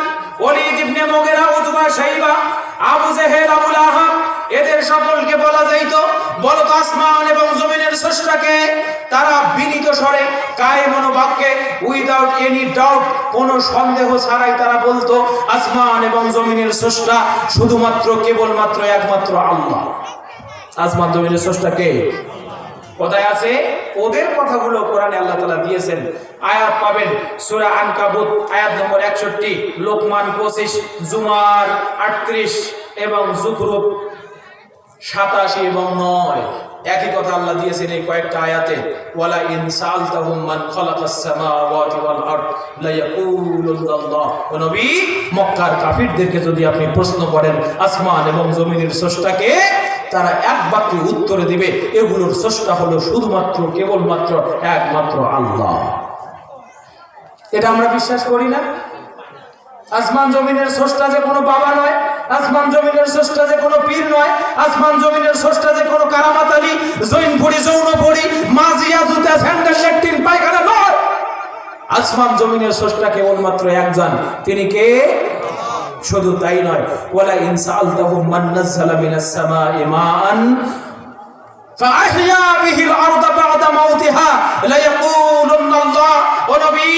A: ওলীদ ইবনে মুগীরা, উতবা, শাইবা, আবু জেহেল, আবু লাহাব, এদের সকলকে বলা যাইতো, বলো তো আসমান এবং জমিনের স্রষ্টাকে? তারা বিনীত স্বরে, কায়েমন বাক্যে, উইদাউট এনি ডাউট, কোনো সন্দেহ ছাড়াই তারা বলতো আসমান এবং জমিনের স্রষ্টা শুধুমাত্র, কেবলমাত্র, একমাত্র আল্লাহ। আসমান জমিনের স্রষ্টা কে? কোথায় আছে? ওদের কথাগুলো কোরআনে আল্লাহ তাআলা দিয়েছেন। আয়াত পাবেন সূরা আনকাবুত আয়াত নম্বর 61, লোকমান 25, জুমার 38 এবং যুখরুফ 87 এবং 9। একই কথা আল্লাহ দিয়েছেন এই কয়েকটা আয়াতে। ওয়ালা ইন সাআলতাহুম মান খালাকাস সামাওয়াতি ওয়াল আরদ লা ইয়াকুলুল্লাহ। ও নবী, মক্কার কাফিরদেরকে যদি আপনি প্রশ্ন করেন আসমান এবং জমিনের স্রষ্টাকে, তারা এক বাক্যে উত্তরে দিবে এগুলোর স্রষ্টা হলো শুধুমাত্র, কেবলমাত্র, একমাত্র আল্লাহ। এটা আমরা বিশ্বাস করি না? আসমান জমিনের স্রষ্টা যে কোনো বাবা নয়, আসমান জমিনের স্রষ্টা যে কোনো পীর নয়, আসমান জমিনের স্রষ্টা যে কোনো কারামাত আলী, জৈনপুরি, যৌনপুরি, মাজিয়া, জুতা, স্যান্ডেল, ল্যাট্রিন, পায়খানা নয়। আসমান জমিনের স্রষ্টা কেবলমাত্র একজন, তিনি কে? শুধু তাই নয়, ওয়ালা ইন সাআলতাহুম মান নাযালা মিনাস সামাই মাআন ফাআহইয়া বিহিল আরদা বা'দা মাউতিহা লা ইয়াকুলুন্নাল্লাহ। ও নবী,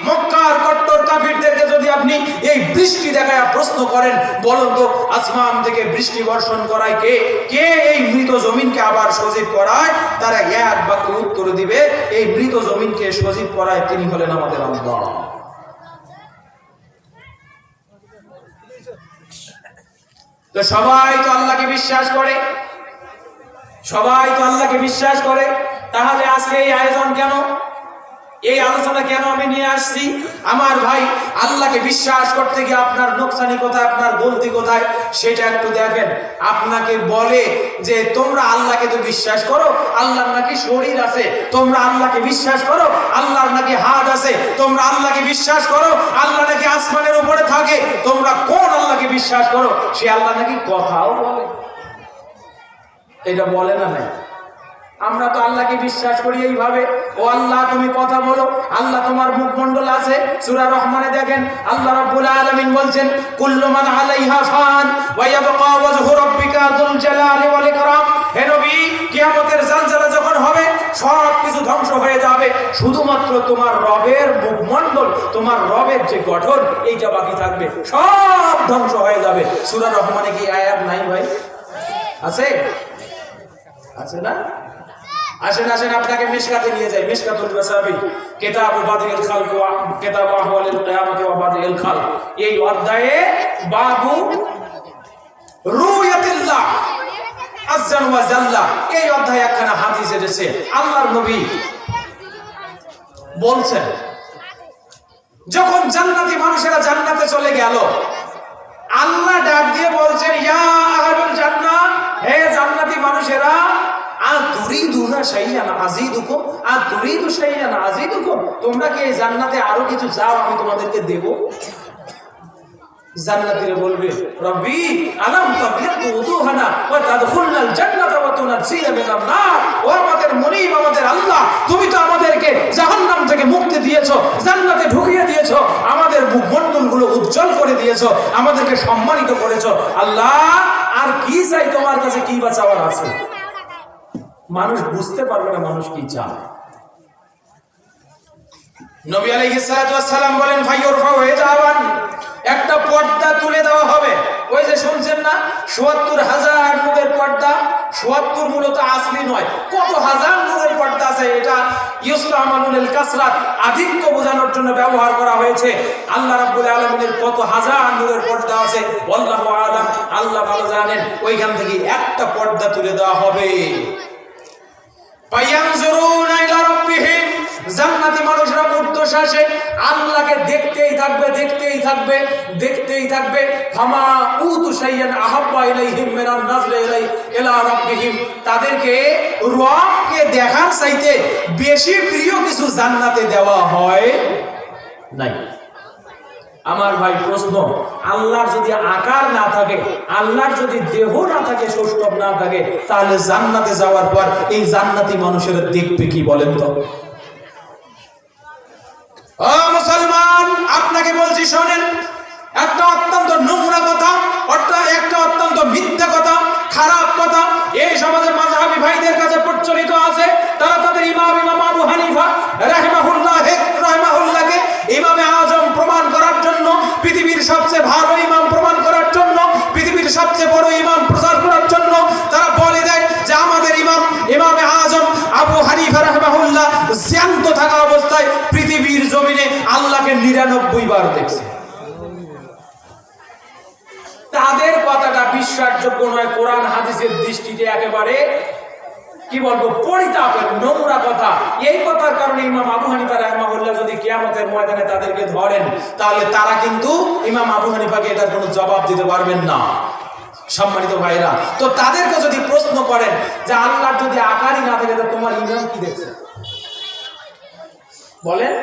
A: মক্কার কট্টর কাফিরদেরকে যদি আপনি এই বৃষ্টি দেখায়া প্রশ্ন করেন, বলুন তো আসমান থেকে বৃষ্টি বর্ষণ করায় কে? কে এই মৃত জমিনকে আবার সজীব করায়? তারা এক বাক্যে উত্তর দিবে, এই মৃত জমিনকে সজীব করায় তিনি হলেন আমাদের আল্লাহ। তো সবাই তো আল্লাহকে বিশ্বাস করে, সবাই তো আল্লাহকে বিশ্বাস করে, তাহলে আজকে এই আয়োজন কেন? এই আলোচনা কেন আমি নিয়ে আসছি? আমার ভাই, আল্লাহকে বিশ্বাস করতে গিয়ে আপনার নোকসানি কোথায়, আপনার গলতি কোথায় সেটা একটু দেখেন। আপনাকে বলে যে তোমরা আল্লাহকে তো বিশ্বাস করো, আল্লাহর নাকি শরীর আছে, তোমরা আল্লাহকে বিশ্বাস করো, আল্লাহর নাকি হাত আছে, তোমরা আল্লাহকে বিশ্বাস করো, আল্লাহ নাকি আসমানের উপরে থাকে, তোমরা কোন আল্লাহকে বিশ্বাস করো? সে আল্লাহ নাকি কথাও বলে। এটা বলে না নাই? আমরা তো আল্লাহকে বিশ্বাস করি এইভাবে, ও আল্লাহ তুমি কথা বলো, আল্লাহ তোমার মুখমণ্ডল আছে। সূরা রহমানে দেখেন আল্লাহ রাব্বুল আলামিন বলছেন, কুল্লু মান আলাইহা ফান ওয়া ইয়াবকা ওয়াজহু রাব্বিকা যুল জালালি ওয়াল ইকরাম। হে নবী, কিয়ামতের জালজালা যখন হবে সব কিছু ধ্বংস হয়ে যাবে, শুধুমাত্র তোমার রবের মুখমণ্ডল, তোমার রবের যে গঠন এইটা বাকি থাকবে, সব ধ্বংস হয়ে যাবে। সূরা রহমানে কি আয়াত নাই ভাই? আছে? আছে না? আসেন আসেন আপনাকে মিশকাতে নিয়ে যাই। মিশকাতুল মাসাবি, কিতাব বাদিল খালক ওয়া কিতাব আহওয়ালিল কিয়ামত ওয়া বাদিল খালক। এই অধ্যায়ে বাবু রুয়াতিল্লাহ আযজা ওয়া জাল্লা, এই অধ্যায়ে একখানা হাদিস এসেছে। আল্লাহর নবী বলছেন, যখন জান্নাতি মানুষেরা জান্নাতে চলে গেল, আল্লাহ ডাক দিয়ে বলছেন, ইয়া আহলুল জান্নাহ, হে জান্নাতি মানুষেরা, তোমরা কি এই জান্নাতে আরো কিছু চাও, আমি তোমাদেরকে দেব? জান্নাতীরা বলবে, রব্বি আলাম তাবিয়াতু উযুহানা ওয়া তাদখুলনাল জান্নাতা ওয়া তুনাজ্জিনা মিনান নার। ও আমাদের মুনিব, আমাদের আল্লাহ, তুমি তো আমাদেরকে জাহান্নাম থেকে মুক্তি দিয়েছো, জান্নাতে ঢুকিয়ে দিয়েছো, আমাদের মুখমণ্ডলগুলো উজ্জ্বল করে দিয়েছো, আমাদেরকে সম্মানিত করেছো। আল্লাহ, আর কি চাই তোমার কাছে? কি বা চাওয়ার আছে? মানুষ বুঝতে পারবে না মানুষ কি চায়। নবী আলাইহিস সালাতু ওয়াস সালাম বলেন, ফায়ুরফাউ হিজাবান, একটা পর্দা তুলে দেওয়া হবে। ওই যে শুনছেন না ৭৪,০০০ নূরের পর্দা, ৭৪ মূলত আসলি নয়, কত হাজার নূরের পর্দা আছে। এটা ইউসতামালুল কাসরাত, আধিক্য বোঝানোর জন্য ব্যবহার করা হয়েছে। আল্লাহ রাব্বুল আলামিনের কত হাজার নূরের পর্দা আছে আল্লাহু আ'লাম, আল্লাহ ভালো জানেন। ওইখান থেকে একটা পর্দা তুলে দেওয়া হবে। ফায়ানজুরুনা ইলা রাব্বিহিম, জান্নাতি মানুষরা ঊর্ধ্বশ্বাসে আল্লাহকে দেখতেই থাকবে, দেখতেই থাকবে, দেখতেই থাকবে। ফামা উতু শাইয়ান আহাব্বা ইলাইহিম মিনান নাজরি ইলা রাব্বিহিম, তাদেরকে রবকে দেখার চাইতে বেশি প্রিয় কিছু জান্নাতে দেওয়া হয় নাই। আমার ভাই, প্রশ্ন, আল্লাহর যদি আকার না থাকে, আল্লাহর যদি দেহ না থাকে, সৌষ্ঠব না থাকে, তাহলে জান্নাতে যাওয়ার পর এই জান্নাতি মানুষেরা দেখবে কি? বলেন তো। ও মুসলমান, আপনাকে বলছি শোনেন, একটা অত্যন্ত নোংরা কথা, একটা অত্যন্ত মিথ্যা কথা, খারাপ কথা এই সমাজে মাযহাবী ভাইদের কাছে প্রচলিত আছে। তারা তাদের ইমাম আবু হানিফা রাহিমাহুল্লাহকে ইমামে আজম প্রমাণ করার জন্য, পৃথিবীর সবচেয়ে ভালো ইমাম প্রমাণ করার জন্য, পৃথিবীর সবচেয়ে বড় ইমাম প্রচার করার জন্য তারা বলে দেয় যে আমাদের ইমামে আজম আবু হানিফা রাহিমাহুল্লাহ জ্যান্ত থাকা অবস্থায় পৃথিবীর জমিনে আল্লাহকে ৯৯ বার দেখছে। তাদের কথাটা বিশ্বাসযোগ্য নয়, কোরআন হাদিসের দৃষ্টিতে একেবারে কি বলবো, পরিতাপের নোংরা কথা। এই কথার কারণে ইমাম আবু হানিফা রাহিমাহুল্লাহ যদি কিয়ামতের ময়দানে তাদেরকে ধরেন, তাহলে তারা কিন্তু ইমাম আবু হানিফাকে এটার কোনো জবাব দিতে পারবেন না। সম্মানিত ভাইরা, তো তাদেরকে যদি প্রশ্ন করেন যে আল্লাহর যদি আকারই না থাকে, তো তোমার ইমাম কি দেখছে? বলেন।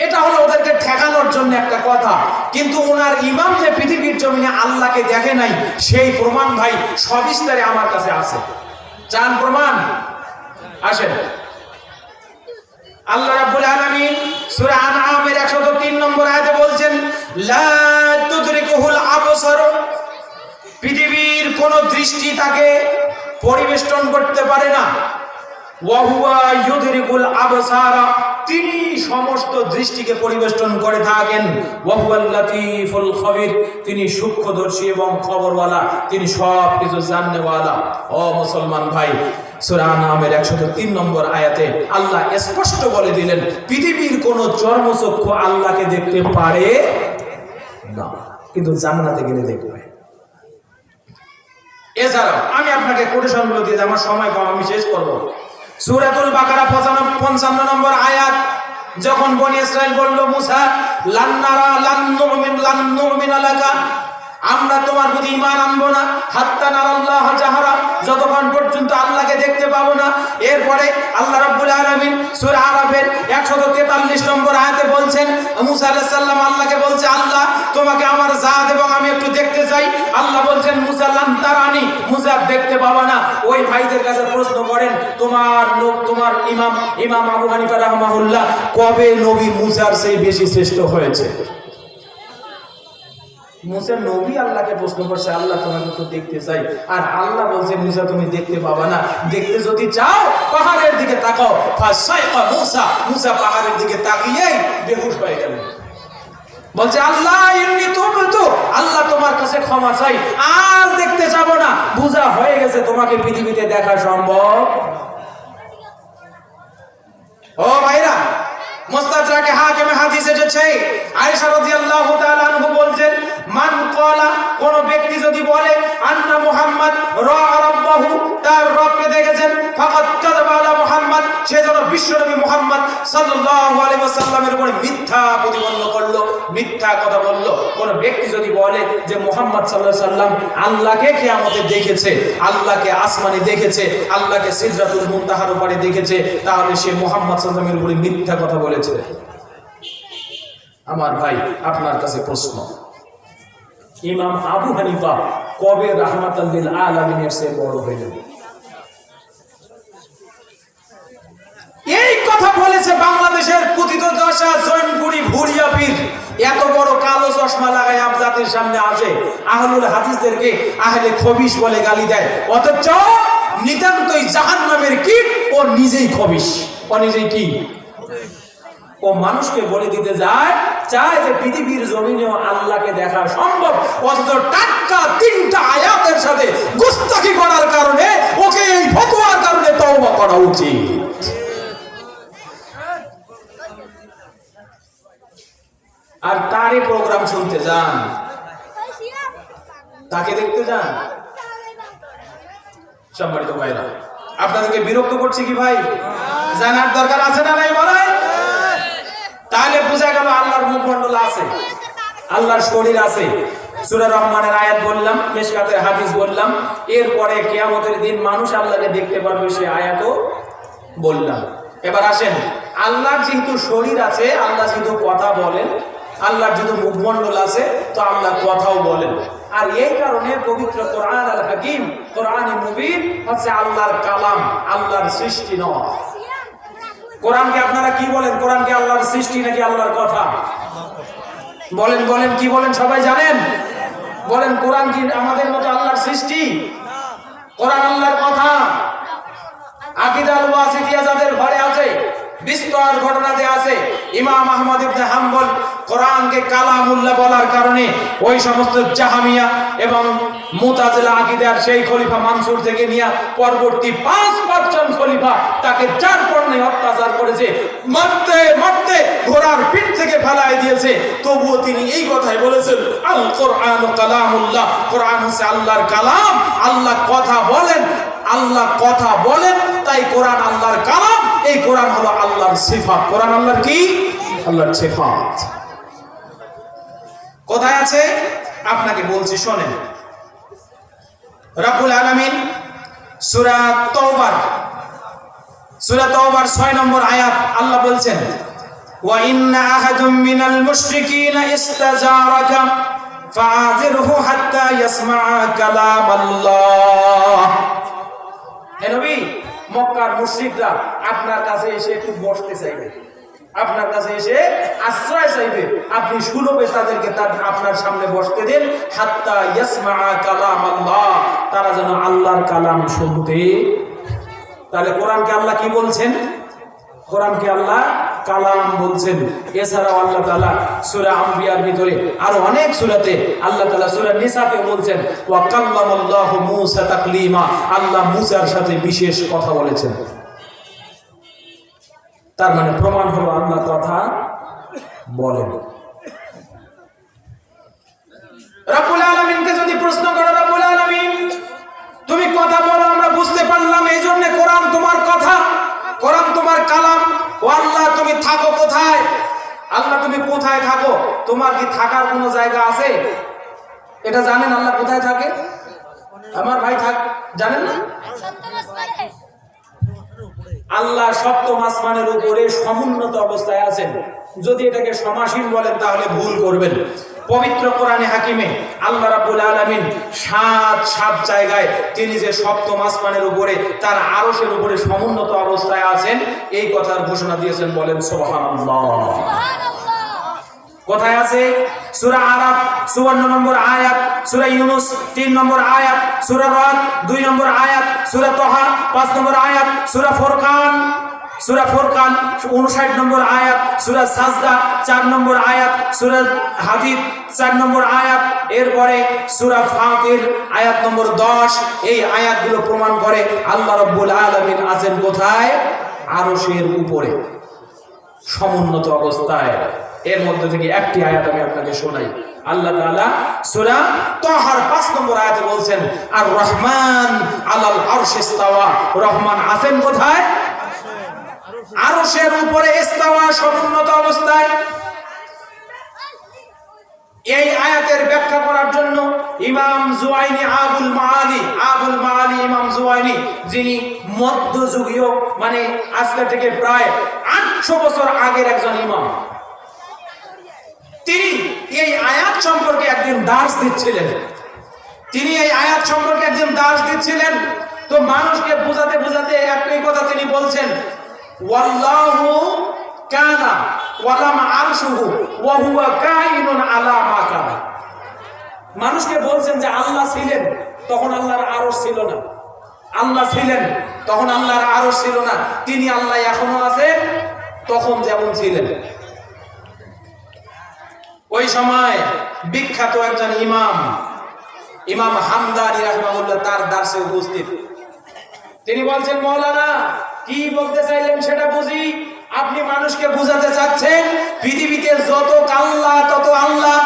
A: এটা হলো ওদেরকে ঠেকানোর জন্য একটা কথা, কিন্তু ওনার ইমাম যে পৃথিবীর জমিনে আল্লাহকে দেখে নাই, সেই প্রমাণ ভাই সবিস্তারে আমার কাছে আছে। চান প্রমাণ? আসেন। আল্লাহ রাব্বুল আলামিন সূরা আনআমের ১০৩ নম্বর আয়াতে বলছেন, লা তুদরিকুহুল আবসার, পৃথিবীর কোন দৃষ্টি তাকে পরিবেষ্টন করতে পারে না। ওয়া হুয়া ইউদরিকুল আবসারা, তিনি সমস্ত দৃষ্টিকে পরিবেষ্টন করে থাকেন। ওয়া হুয়াল লাতীফুল খবীর, তিনি সূক্ষ্মদর্শী এবং খবরওয়ালা, তিনি সব কিছু জানেওয়ালা। ও মুসলমান ভাই, সূরা আনআমের ১০৩ নম্বর আয়াতে আল্লাহ স্পষ্ট বলে দিলেন, পৃথিবীর কোন চর্মচক্ষু আল্লাহকে দেখতে পারে না, কিন্তু জান্নাতে গেলে দেখবে। এছাড়াও আমি আপনাকে কোটেশনগুলো দিয়ে, আমার সময় কম, আমি শেষ করব। সূরাতুল বাকারা 55 নম্বর আয়াত, যখন বনি ইসরাইল বলল মুসা লান নুমিন লাকা, আমরা তোমার প্রতি ঈমান আনবো না হাত্তা নারাল্লাহ জাহারা, যতক্ষণ পর্যন্ত আল্লাহকে দেখতে পাবো না। এরপরে আল্লাহ রাব্বুল আলামিন সূরা আরাফের 143 নম্বর আয়াতে বলছেন, মুসা আলাইহিস সালাম আল্লাহকে বলছে, আল্লাহ তোমাকে আমার জাত এবং আমি একটু দেখতে চাই। আল্লাহ বলছেন মুসা লান তারানি, মুসা দেখতে পাবা না। ওই ভাইদের কাছে প্রশ্ন করেন, তোমার ইমাম আবু হানিফা রাহমাহুল্লাহ কবে নবী মুসার চেয়ে বেশি শ্রেষ্ঠ হয়েছে? মুসা নবী আল্লাহকে প্রশ্ন করছে, আল্লাহ তোমাকে তো দেখতে চাই, আর আল্লাহ বলছে মুসা তুমি দেখতে পাবা না, দেখতে যদি চাও পাহাড়ের দিকে তাকাও। ফাসাইকা মুসা পাহাড়ের দিকে তাকিয়েই বেহুশ হয়ে গেল। বলছে আল্লাহ ইন্নী তুবতু, আল্লাহ তোমার কাছে ক্ষমা চাই, আর দেখতে যাব না, বুঝা হয়ে গেছে তোমাকে পৃথিবীতে দেখা সম্ভব। ও ভাইরা, মুস্তাদরাকে হাকিমে হাদিস এসেছে, আয়েশা রাদিয়াল্লাহু তাআলা আনহু বলছেন, মান ক্বালা, কোন ব্যক্তি যদি বলে আন্না মুহাম্মদ রাআ রাব্বাহু, তার রবকে দেখেছেন, ফাকাদ কাযাবা আলা মুহাম্মদ, সে যেন বিশ্বনবী মুহাম্মদ সাল্লাল্লাহু আলাইহি ওয়াসাল্লামের উপরে মিথ্যা প্রতিপন্ন করলো, মিথ্যা কথা বলল। কোন ব্যক্তি যদি বলে যে মুহাম্মদ সাল্লাল্লাহু আলাইহি ওয়াসাল্লাম আল্লাহকে কিয়ামতে দেখেছে, আল্লাহকে আসমানে দেখেছে, আল্লাহকে সিদরাতুল মুনতাহার উপরে দেখেছে, তাহলে সে মুহাম্মদ সাল্লাল্লাহু আলাইহি ওয়াসাল্লামের উপরে মিথ্যা কথা বলেছে। আমার ভাই, আপনার কাছে প্রশ্ন, ইমাম আবু হানিফা কবে রাহমাতাল লিল আলামিনের চেয়ে বড় হলেন? এই কথা বলেছে বাংলাদেশের পতিত দশা জৈনপুরি ভুরিয়া পীর, এত বড় কালো চশমা লাগায় জাতির সামনে আসে, আহলুল হাদিসদেরকে আহলে খবিশ বলে গালি দেয়, অথচ নিতান্তই জাহান্নামের কীট, ও নিজেই খবিশ, ও নিজেই কি, ও মানুষকে বলে দিতে চায় যে পৃথিবীর জমিনেও আল্লাহকে দেখা সম্ভব, অথচ টাটকা 3টা আয়াতের সাথে গুস্তাখি করার কারণে ওকে এই ফতোয়ার কারণে তওবা করা উচিত। আর তারই প্রোগ্রাম শুনতে যান, তাকে দেখতে যান। সম্মানিত ভাইরা, আপনাদেরকে বিরক্ত করছি কি ভাই? জানার দরকার আছে না নাই বলেন? তাহলে বোঝা গেল আল্লাহর মুখমণ্ডল আছে, আল্লাহর শরীর আছে। সূরা রহমানের আয়াত বললাম, মিশকাতের হাদিস বললাম, এরপরে কিয়ামতের দিন মানুষ আল্লাহকে দেখতে পারবে, সে আয়াতও বললাম। এবার আসেন, আল্লাহর যেহেতু শরীর আছে, আল্লাহ যেহেতু কথা বলেন, আল্লাহর যেহেতু মুখমণ্ডল আছে, তো আল্লাহ কথাও বলেন। আর এই কারণে পবিত্র কোরআন আল হাকিম, কোরআনে মুবিন হচ্ছে আল্লাহর কালাম, আল্লাহর সৃষ্টি নয়। কোরআনকে আপনারা কি বলেন? কোরআনকে আল্লাহর সৃষ্টি নাকি আল্লাহর কথা? বলেন কি বলেন? সবাই জানেন? বলেন, কোরআন কি আমাদের মতো আল্লাহর সৃষ্টি? কোরআন আল্লাহর কথা। আকীদা আল ওয়াসিতিয়া যাদের ঘরে আছে, বিস্তর ঘটনাতে আছে, ইমাম আহমদ ইবনে হাম্বল কোরআনকে কালামুল্লাহ বলার কারণে ওই সমস্ত জাহামিয়া এবং মুতাজিলা আকীদার সেই খলিফা মানসুর থেকে নিয়ে পরবর্তী 5 খলিফা তাকে চার পর্যায়ে অত্যাচার করেছে, মারতে ঘোড়ার পিঠ থেকে ফেলাই দিয়েছে, তবুও তিনি এই কথাই বলেছেন, আল কোরআন কালামুল্লাহ, কোরআন হচ্ছে আল্লাহর কালাম, আল্লাহ কথা বলেন, আল্লাহ কথা বলেন, তাই কোরআন আল্লাহর কালাম। এই কোরআন হলো আল্লাহর সিফাত। কোরআন আল্লাহর কি? আল্লাহর সিফাত। কোথায় আছে আপনাকে বলছি, শোনেন। রব্বুল আলামিন সূরা তাওবার 6 নম্বর আয়াত আল্লাহ বলছেন, ওয়া ইন্না আহাদুম মিনাল মুশরিকিনা ইস্তাজারাকা ফাআযিরহু হাত্তা ইয়াসমা'a কালামাল্লাহ। হে নবী, মক্কার মুশরিকরা আপনার কাছে এসে একটু বসতে চাইবে, আপনার কাছে এসে আশ্রয় চাইবে, আপনি সুলভে তাদেরকে আপনার সামনে বসতে দেন, হাত্তা ইয়াসমা'a কালামাল্লাহ, তারা যেন আল্লাহর কালাম শুনতে। তাহলে কোরআনকে আল্লাহ কি বলছেন? কোরআনকে আল্লাহ কালাম বলছেন। এছাড়াও আল্লাহ তাআলা সূরা আম্বিয়ার ভিতরে আরো অনেক সূরাতে, আল্লাহ তাআলা সূরা নিসাতে বলছেন, ওয়া কাল্লামাল্লাহু মূসা তাকলিমা, আল্লাহ মূসার সাথে বিশেষ কথা বলেছেন। তার মানে প্রমাণ হলো আল্লাহ কথা বলেন। রব্বুল আলামিনকে যদি প্রশ্ন করো, রব্বুল আলামিন তুমি কথা বলো, আমরা বুঝতে পারলাম, এই জন্য কোরআন তোমার কথা, তোমার কি থাকার কোনো জায়গা আছে? এটা জানেন আল্লাহ কোথায় থাকে? আমার ভাই জানেন না? আল্লাহ সপ্তম আসমানের উপরে সমুন্নত অবস্থায় আছেন। যদি এটাকে সমাসীন বলেন তাহলে ভুল করবেন। পবিত্র কোরআনে হাকিমে আল্লাহ রাব্বুল আলামিন সাত জায়গায় তিনি যে সপ্তম আসমানের উপরে তার আরশের উপরে সমুন্নত অবস্থায় আছেন এই কথার ঘোষণা দিয়েছেন। বলেন সুবহানাল্লাহ। কোথায় আছে? সূরা আরাফ 54 নম্বর আয়াত, সূরা ইউনূস 3 নম্বর আয়াত, সূরা রাদ 2 নম্বর আয়াত, সূরা তাহা 5 নম্বর আয়াত, সূরা ফুরকান 59 নম্বর আয়াত, সূরা সাজদা 4 নম্বর আয়াত, সূরা হাদীদ 4 নম্বর আয়াত, এরপরে সূরা ফাতির আয়াত নম্বর 10। এই আয়াতগুলো প্রমাণ করে আল্লাহ রাব্বুল আলামিন আছেন কোথায়? আরশের উপরে সমুন্নত অবস্থায়। এর মধ্যে থেকে একটি আয়াত আমি আপনাকে শোনাই। আল্লাহ তাআলা সূরা তাহার 5 নম্বর আয়াতে বলছেন, আর রহমান আলাল আরশি ইস্তাওয়া। রহমান আছেন কোথায়? আরশের উপরে ইস্তাওয়া, সমুন্নত অবস্থায়। এই আয়াতের ব্যাখ্যা করার জন্য ইমাম জুওয়াইনি আবুল মাআলি ইমাম জুওয়াইনি, যিনি মধ্যযুগীয় মানে আজকে থেকে প্রায় 800 বছর আগের একজন ইমাম, তিনি এই আয়াত সম্পর্কে একদিন দার্স দিচ্ছিলেন। তো মানুষকে বোঝাতে একই কথা তিনি বলছেন, ওয়াল্লাহু কানা ওয়ালাম আরশুহু ওয়া হুয়া কাইনুন আলা মা কানা। মানুষকে বলছেন যে আল্লাহ ছিলেন, তখন আল্লাহর আরশ ছিল না। আল্লাহ ছিলেন, তখন আল্লাহর আরশ ছিল না। তিনি আল্লাহ এখনো আছেন, তখন যেমন ছিলেন। ওই সময় বিখ্যাত একজন ইমাম হামদানি রাহিমাহুল্লাহ তার দার্সে উপস্থিত। তিনি বলছেন, মাওলানা কি বলতে চাইলেন সেটা বুঝি। আপনি মানুষকে বুঝাতে চাচ্ছেন পৃথিবীতে যত আল্লাহ তত আল্লাহ,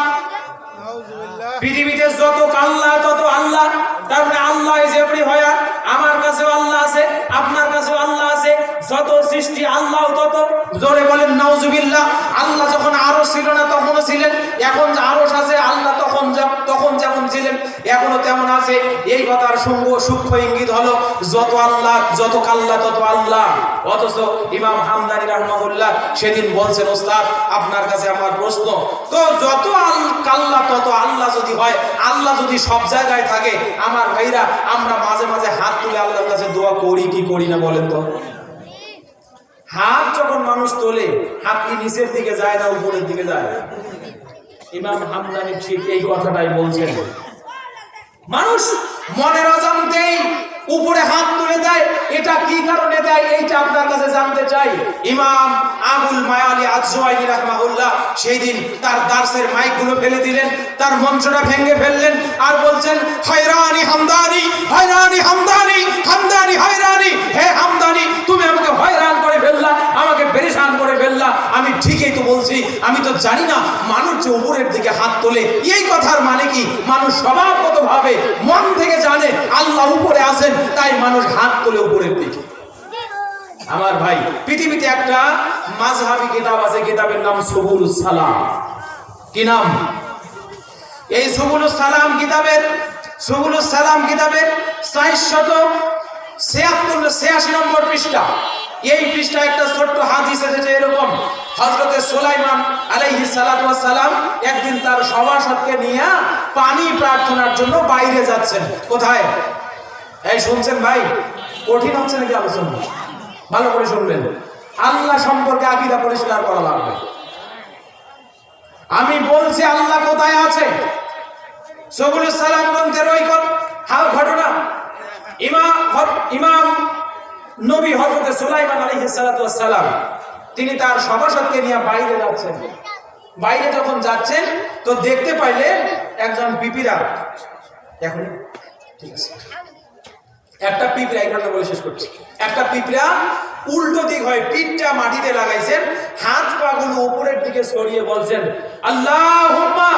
A: পৃথিবীতে যত আল্লাহ তত আল্লাহ। তার মানে আল্লাহ ইজ এভরিহোয়ার। আমার কাছেও আল্লাহ আছে, আপনার কাছেও আল্লাহ আছে। যত সৃষ্টি আল্লাহ তত। জোরে বলেন নাউজুবিল্লাহ। আল্লাহ যখন আরশ ছিল না তখনও ছিলেন, এখন আরশ আছে। আল্লাহ তখন যেমন ছিলেন এখনো তেমন আছে। এই কথার সূক্ষ্ম ইঙ্গিত হলো যত আল্লাহ, যত আল্লাহ তত আল্লাহ। অথচ ইমাম হামদানি রাহিমাহুল্লাহ সেদিন বলছেন, ওস্তাদ আপনার কাছে আমার প্রশ্ন, তো যত আল্লাহ তত আল্লাহ যদি হয়, আল্লাহ যদি সব জায়গায় থাকে, আমার ভাইরা আমরা মাঝে মাঝে হাত তুলে আল্লাহর কাছে দোয়া করি কি করি না বলেন তো? হাত যখন মানুষ তোলে, হাত কি নিচের দিকে যায় না উপরের দিকে যায়? ইমাম হামদানি ঠিক এই কথাটাই বলছেন। মানুষ মনের অজান্তেই উপরে হাত তুলে দেয়। এটা কি কারণে দেয় এইটা আপনার কাছে জানতে চাই। ইমাম আবুল মায়ালি আজ-জুওয়াইনি রাহিমাহুল্লাহ সেই দিন তার দার্সের মাইকগুলো ফেলে দিলেন, তার মঞ্চটা ভেঙে ফেললেন আর বলছেন, হায়রানি হামদানি, হায়রানি হামদানি, হামদানি হায়রানি। হে হামদানি, তুমি আমাকে হয়রান করে ফেললা, আমাকে পেরেশান করে ফেললা। আমি ঠিকই তো বলছি, আমি তো জানি না মানুষ যে উপরের দিকে হাত তোলে এই কথার মানে কি। মানুষ স্বভাবগতভাবে মন থেকে জানে আল্লাহ উপরে আছেন, তাই মানুষ হাত তোলে উপরের দিকে। আমার ভাই, পৃথিবীতে একটা মাযহাবী কিতাব আছে, কিতাবের নাম সুবুলুস সালাম। কি নাম? এই সুবুলুস সালাম কিতাবের 486 নম্বর পৃষ্ঠা। এই পৃষ্ঠা একটা ছোট্ট হাদিস এসেছে এরকম, হযরতে সুলাইমান আলাইহিস সালাতু ওয়াস সালাম একদিন তার সভাসদকে নিয়ে পানি প্রার্থনার জন্য বাইরে যাচ্ছেন। কোথায়? এই শুনছেন ভাই? কঠিন হচ্ছে নাকি আলোচনা? ভালো করে শুনবেন। আল্লাহ সম্পর্কে আকীদা পরিষ্কার করা লাগবে। আমি বলছি আল্লাহ কোথায় আছে। সুবুলুস সালাম গ্রন্থের ওই ঘটনা। ইমাম নবী হযরতে সুলাইমান আলাইহিস সালাতু ওয়াস সালাম তিনি তার সভাসদকে নিয়ে বাইরে যাচ্ছেন। বাইরে যখন যাচ্ছেন তো দেখতে পাইলেন একজন পিপিরা, এখন ঠিক আছে, একটা পিঁপড়া, এই কথা বলে শেষ করছি। একটা পিঁপড়া উল্টো দিক হয়, পিঠটা মাটিতে লাগাইছেন, হাত পা গুলো উপরের দিকে সরিয়ে বলছেন, আল্লাহুম্মা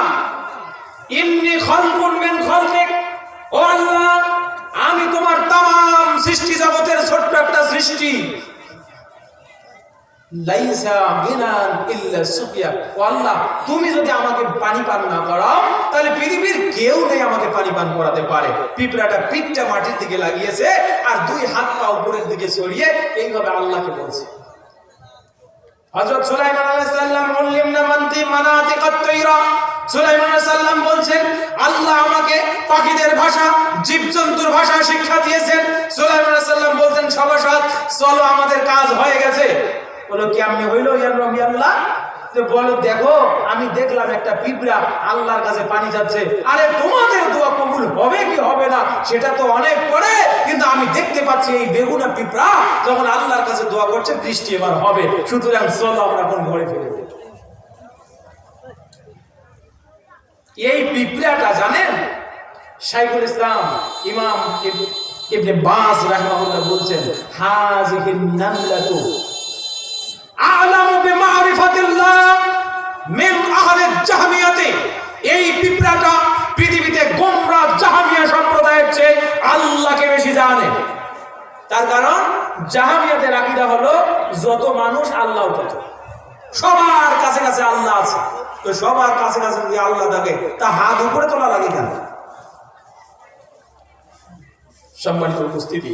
A: ইন্নী খালকুন মিন খালকিক। ও আল্লাহ, আমি তোমার তাম সৃষ্টি জগতের ছোট্ট একটা সৃষ্টি, লাইসা গিনান ইল্লা সুকিয়া। ও আল্লাহ, তুমি যদি আমাকে পানি পান না করাও তাহলে পৃথিবীর কেউ নেই আমাকে পানি পান করাতে পারে। পিঁপড়াটা পিঠটা মাটির দিকে লাগিয়েছে আর দুই হাত পা উপরের দিকে ছড়িয়ে এইভাবে আল্লাহকে বলছে। হযরত সুলাইমান আলাইহিস সালাম উল্লিমনা মানাতিকাত তায়রা, সুলাইমান আলাইহিস সালাম বলছেন আল্লাহ আমাকে পাখিদের ভাষা, জীবজন্তুর ভাষা শিক্ষা দিয়েছেন। সুলাইমান আলাইহিস সালাম বলছেন সভাসদ চলো আমাদের কাজ হয়ে গেছে। বলো কেমনে হইল ইয়া নবী আল্লাহ? তো বলো দেখো আমি দেখলাম একটা পিঁপড়া আল্লাহর কাছে পানি যাচ্ছে। আরে তোমাদের দোয়া কবুল হবে কি হবে না সেটা তো অনেক পরে, কিন্তু আমি দেখতে পাচ্ছি এই বেগুনা পিঁপড়া যখন আল্লাহর কাছে দোয়া করছে বৃষ্টি এবার হবে, সুতরাং চলো আমরা এখন ঘরে ফিরে যাই। এই পিঁপড়াটা জানেন শাইখুল ইসলাম ইমাম ইবনে বাজ রাহিমাহুল্লাহ বলছেন হাযিহিন নামলাতু আ'লামু বিমারিফাতিল্লাহ মিন আহলি জাহমিয়াতি। এই পিঁপড়াটা পৃথিবীতে গোমরা জাহমিয়া সম্প্রদায়ের চেয়ে আল্লাহকে বেশি জানে। তার কারণ জাহমিয়াতের আকীদা হলো যত মানুষ আল্লাহ তত, সবার কাছে কাছে আল্লাহ আছে। তো সবার কাছে কাছে যদি আল্লাহ থাকে তা হাত উপরে তোলা লাগে কেন? সম্মানিত উপস্থিতি,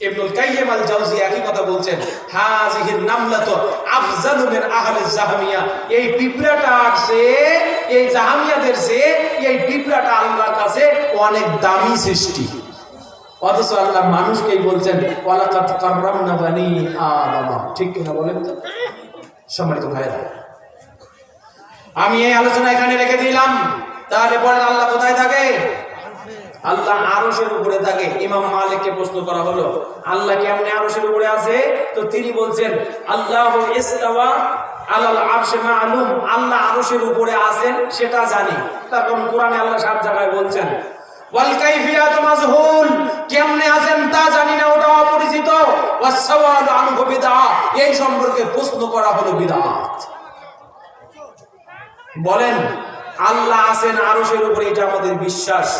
A: ইবনুল কাইয়্যিম আল জাওযী একই কথা বলছেন হাযিহিন নামলাতু আফজালু মিন আহলি জাহমিয়া। এই পিঁপড়াটা আছে এই জাহমিয়াদের চেয়ে এই পিঁপড়াটা আল্লাহর কাছে অনেক দামি সৃষ্টি। অথচ আল্লাহ মানুষকেই বলছেন ওয়ালাকাদ কাররামনা বানি আদম। ঠিক কিনা বলেন তো? সম্মানিত ভাইরা, আমি এই আলোচনা এখানে রেখে দিলাম। তাহলে পরে আল্লাহ কোথায় থাকে? আল্লাহ আরশের উপরে থাকে। ইমাম মালিককে প্রশ্ন করা হলো আল্লাহ কেমনে আরশের উপরে আছে? তো তিনি বলছেন আল্লাহু ইস্তাওয়া আলাল আরশি মা'লুম, আল্লাহ আরশের উপরে আছেন সেটা জানি। কারণ কোরআনে আল্লাহ 7 জায়গায় বলছেন ওয়াল কাইফিয়াতু মাজহুল, কেমনে আছেন তা জানি না, ওটা অপরিচিত। ওয়াস সাওয়ালু আনহু বিদআ, এই সম্পর্কে প্রশ্ন করা হলো বিদআত। বলেন আল্লাহ আছেন আরশের উপরে, এটা আমাদের বিশ্বাস।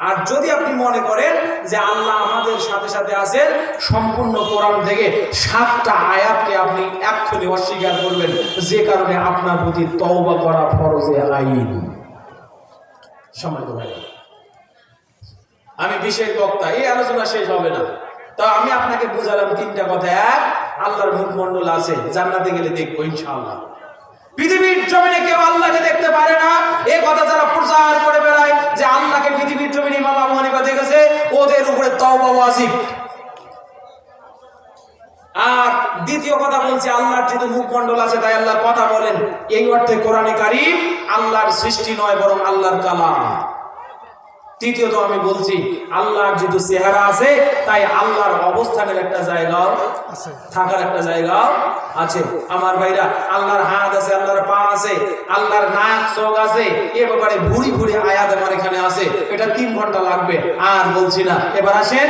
A: আর যদি আপনি মনে করেন যে আল্লাহ আমাদের সাথে সাথে আছেন, সম্পূর্ণ কোরআন থেকে 7টা আয়াতকে আপনি এক্ষুনি অস্বীকার করবেন, যে কারণে আপনার প্রতি তওবা করা ফরজে আইন। সম্মানিত ভাই, আমি বিশেষ বক্তা, এই আলোচনা শেষ হবে না। তা আমি আপনাকে বুঝালাম 3টা কথা। এক, আল্লাহর মুখমণ্ডল আছে, জান্নাতে গেলে দেখবো ইনশাআল্লাহ। পৃথিবীর জমিনে কেউ আল্লাহকে দেখতে পারে না, এই কথা যারা প্রচার করে বেড়ায় যে আল্লাহকে পৃথিবীর জমিনে ইমাম আবু হানিফা দেখেছে, ওদের উপরে তওবা ওয়াজিব। আর দ্বিতীয় কথা বলছে আল্লাহর যেহেতু মুখমণ্ডল আছে তাই আল্লাহ কথা বলেন, এই অর্থে কোরআনে কারীম আল্লাহর সৃষ্টি নয় বরং আল্লাহর কালাম। তৃতীয়ত আমি বলছি আল্লাহর যেহেতু চেহারা আছে তাই আল্লাহর অবস্থানের একটা জায়গা আছে, থাকার একটা জায়গা আছে। আমার ভাইরা, আল্লাহর হাত আছে, আল্লাহর পা আছে, আল্লাহর নাক চোখ আছে, এ ব্যাপারে ভুরি ভুরি আয়াত আমার এখানে আছে। এটা 3 ঘন্টা লাগবে, আর বলছি না। এবার আসেন